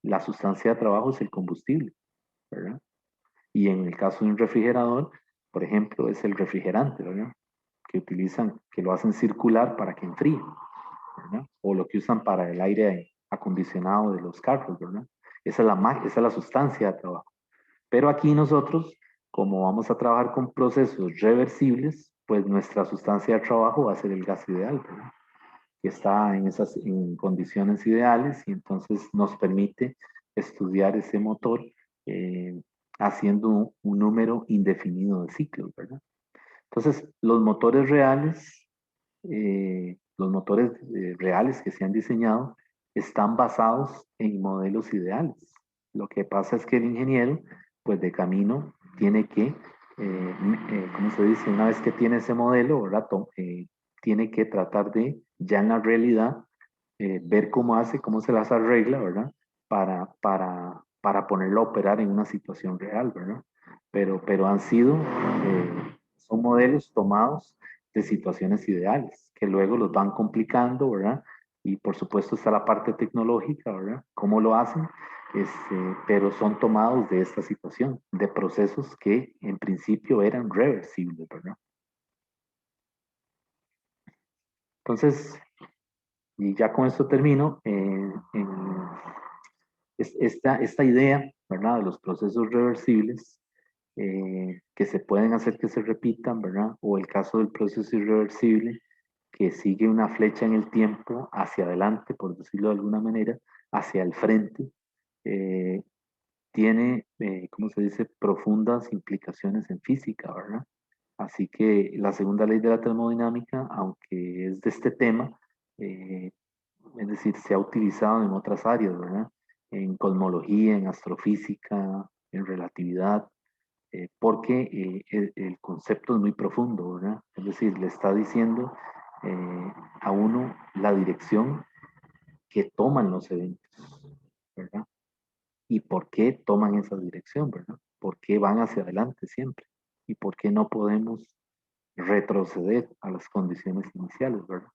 Speaker 1: la sustancia de trabajo es el combustible, ¿verdad? Y en el caso de un refrigerador, por ejemplo, es el refrigerante, ¿verdad? Que lo hacen circular para que enfríe, ¿verdad? O lo que usan para el aire acondicionado de los carros, ¿verdad? Esa es la sustancia de trabajo. Pero aquí nosotros, como vamos a trabajar con procesos reversibles, pues nuestra sustancia de trabajo va a ser el gas ideal, ¿verdad? Que está en condiciones ideales y entonces nos permite estudiar ese motor haciendo un número indefinido de ciclos, ¿verdad? Entonces, los motores reales que se han diseñado están basados en modelos ideales. Lo que pasa es que el ingeniero, pues de camino, tiene que, ¿cómo se dice? Una vez que tiene ese modelo, ¿verdad? Tiene que tratar de, ya en la realidad, ver cómo se las arregla, ¿verdad? Para ponerlo a operar en una situación real, ¿verdad? Pero son modelos tomados de situaciones ideales, que luego los van complicando, ¿verdad? Y por supuesto está la parte tecnológica, ¿verdad? ¿Cómo lo hacen? pero son tomados de esta situación, de procesos que en principio eran reversibles, ¿verdad? Entonces, y ya con esto termino, esta idea, ¿verdad?, de los procesos reversibles, que se pueden hacer que se repitan, ¿verdad? O el caso del proceso irreversible, que sigue una flecha en el tiempo hacia adelante, por decirlo de alguna manera, hacia el frente, tiene, ¿cómo se dice?, profundas implicaciones en física, ¿verdad? Así que la segunda ley de la termodinámica, aunque es de este tema, es decir, se ha utilizado en otras áreas, ¿verdad? En cosmología, en astrofísica, en relatividad, porque el concepto es muy profundo, ¿verdad? Es decir, le está diciendo a uno la dirección que toman los eventos, ¿verdad? Y por qué toman esa dirección, ¿verdad? ¿Por qué van hacia adelante siempre? ¿Y por qué no podemos retroceder a las condiciones iniciales, ¿verdad?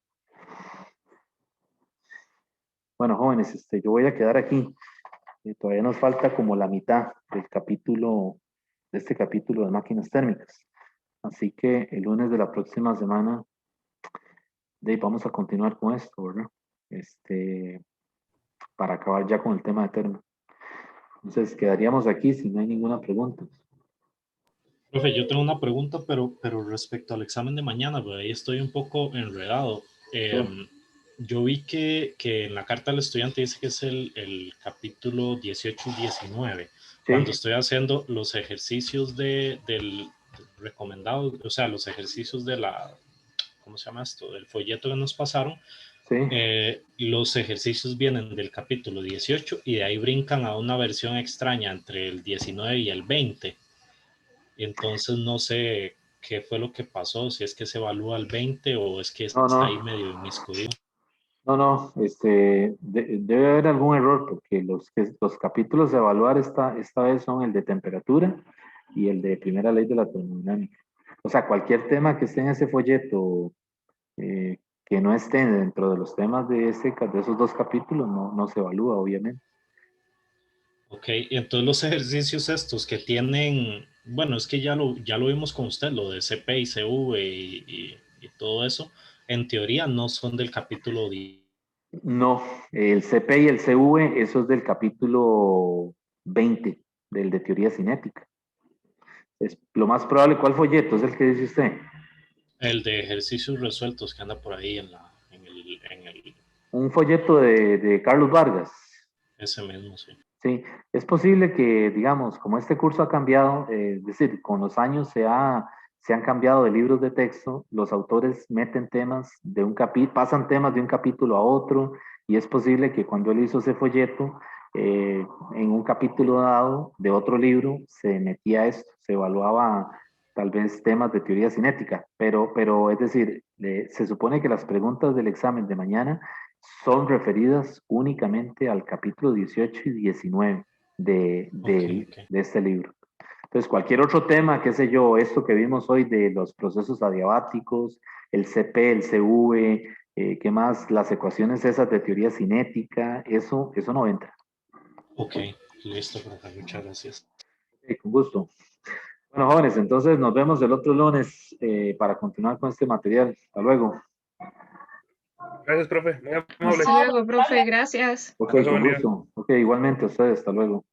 Speaker 1: Bueno, jóvenes, yo voy a quedar aquí. Todavía nos falta como la mitad del capítulo, de este capítulo de máquinas térmicas. Así que el lunes de la próxima semana vamos a continuar con esto, ¿verdad? Para acabar ya con el tema de termo. Entonces quedaríamos aquí si no hay ninguna pregunta.
Speaker 3: Profe, yo tengo una pregunta, pero respecto al examen de mañana, pues ahí estoy un poco enredado.
Speaker 1: Sí.
Speaker 3: Yo vi que en la carta del estudiante dice que es el capítulo 18 y 19.
Speaker 1: Sí.
Speaker 3: Cuando estoy haciendo los ejercicios del recomendado, o sea, los ejercicios de la, ¿cómo se llama esto? Del folleto que nos pasaron,
Speaker 1: Sí.
Speaker 3: los ejercicios vienen del capítulo 18 y de ahí brincan a una versión extraña entre el 19 y el 20. Entonces no sé qué fue lo que pasó, si es que se evalúa el 20 o es que está ahí medio inmiscuido.
Speaker 1: No, debe haber algún error porque los capítulos a evaluar esta vez son el de temperatura y el de primera ley de la termodinámica. O sea, cualquier tema que esté en ese folleto que no esté dentro de los temas de esos dos capítulos no se evalúa, obviamente.
Speaker 3: Ok, y entonces los ejercicios estos que tienen, bueno, es que ya lo vimos con usted, lo de CP y CV y todo eso, en teoría no son del capítulo 10.
Speaker 1: No, el CP y el CV, eso es del capítulo 20, del de teoría cinética. Es lo más probable. ¿Cuál folleto es el que dice usted?
Speaker 3: El de ejercicios resueltos que anda por ahí en el...
Speaker 1: Un folleto de Carlos Vargas.
Speaker 3: Ese mismo, sí.
Speaker 1: Sí, es posible que, digamos, como este curso ha cambiado, es decir, con los años se han cambiado de libros de texto, los autores meten temas de un capítulo, pasan temas de un capítulo a otro, y es posible que cuando él hizo ese folleto, en un capítulo dado de otro libro, se metía esto, se evaluaba tal vez temas de teoría cinética, pero es decir, se supone que las preguntas del examen de mañana son referidas únicamente al capítulo 18 y 19 de este libro. Entonces, cualquier otro tema, qué sé yo, esto que vimos hoy de los procesos adiabáticos, el CP, el CV, ¿qué más? Las ecuaciones esas de teoría cinética, eso no entra.
Speaker 3: Ok, listo, profe, muchas gracias.
Speaker 1: Con gusto. Bueno, jóvenes, entonces nos vemos el otro lunes para continuar con este material. Hasta luego.
Speaker 2: Gracias, profe. Muy amable.
Speaker 4: Hasta luego, profe, gracias.
Speaker 1: Ok, con gusto. Ok, igualmente a ustedes. Hasta luego.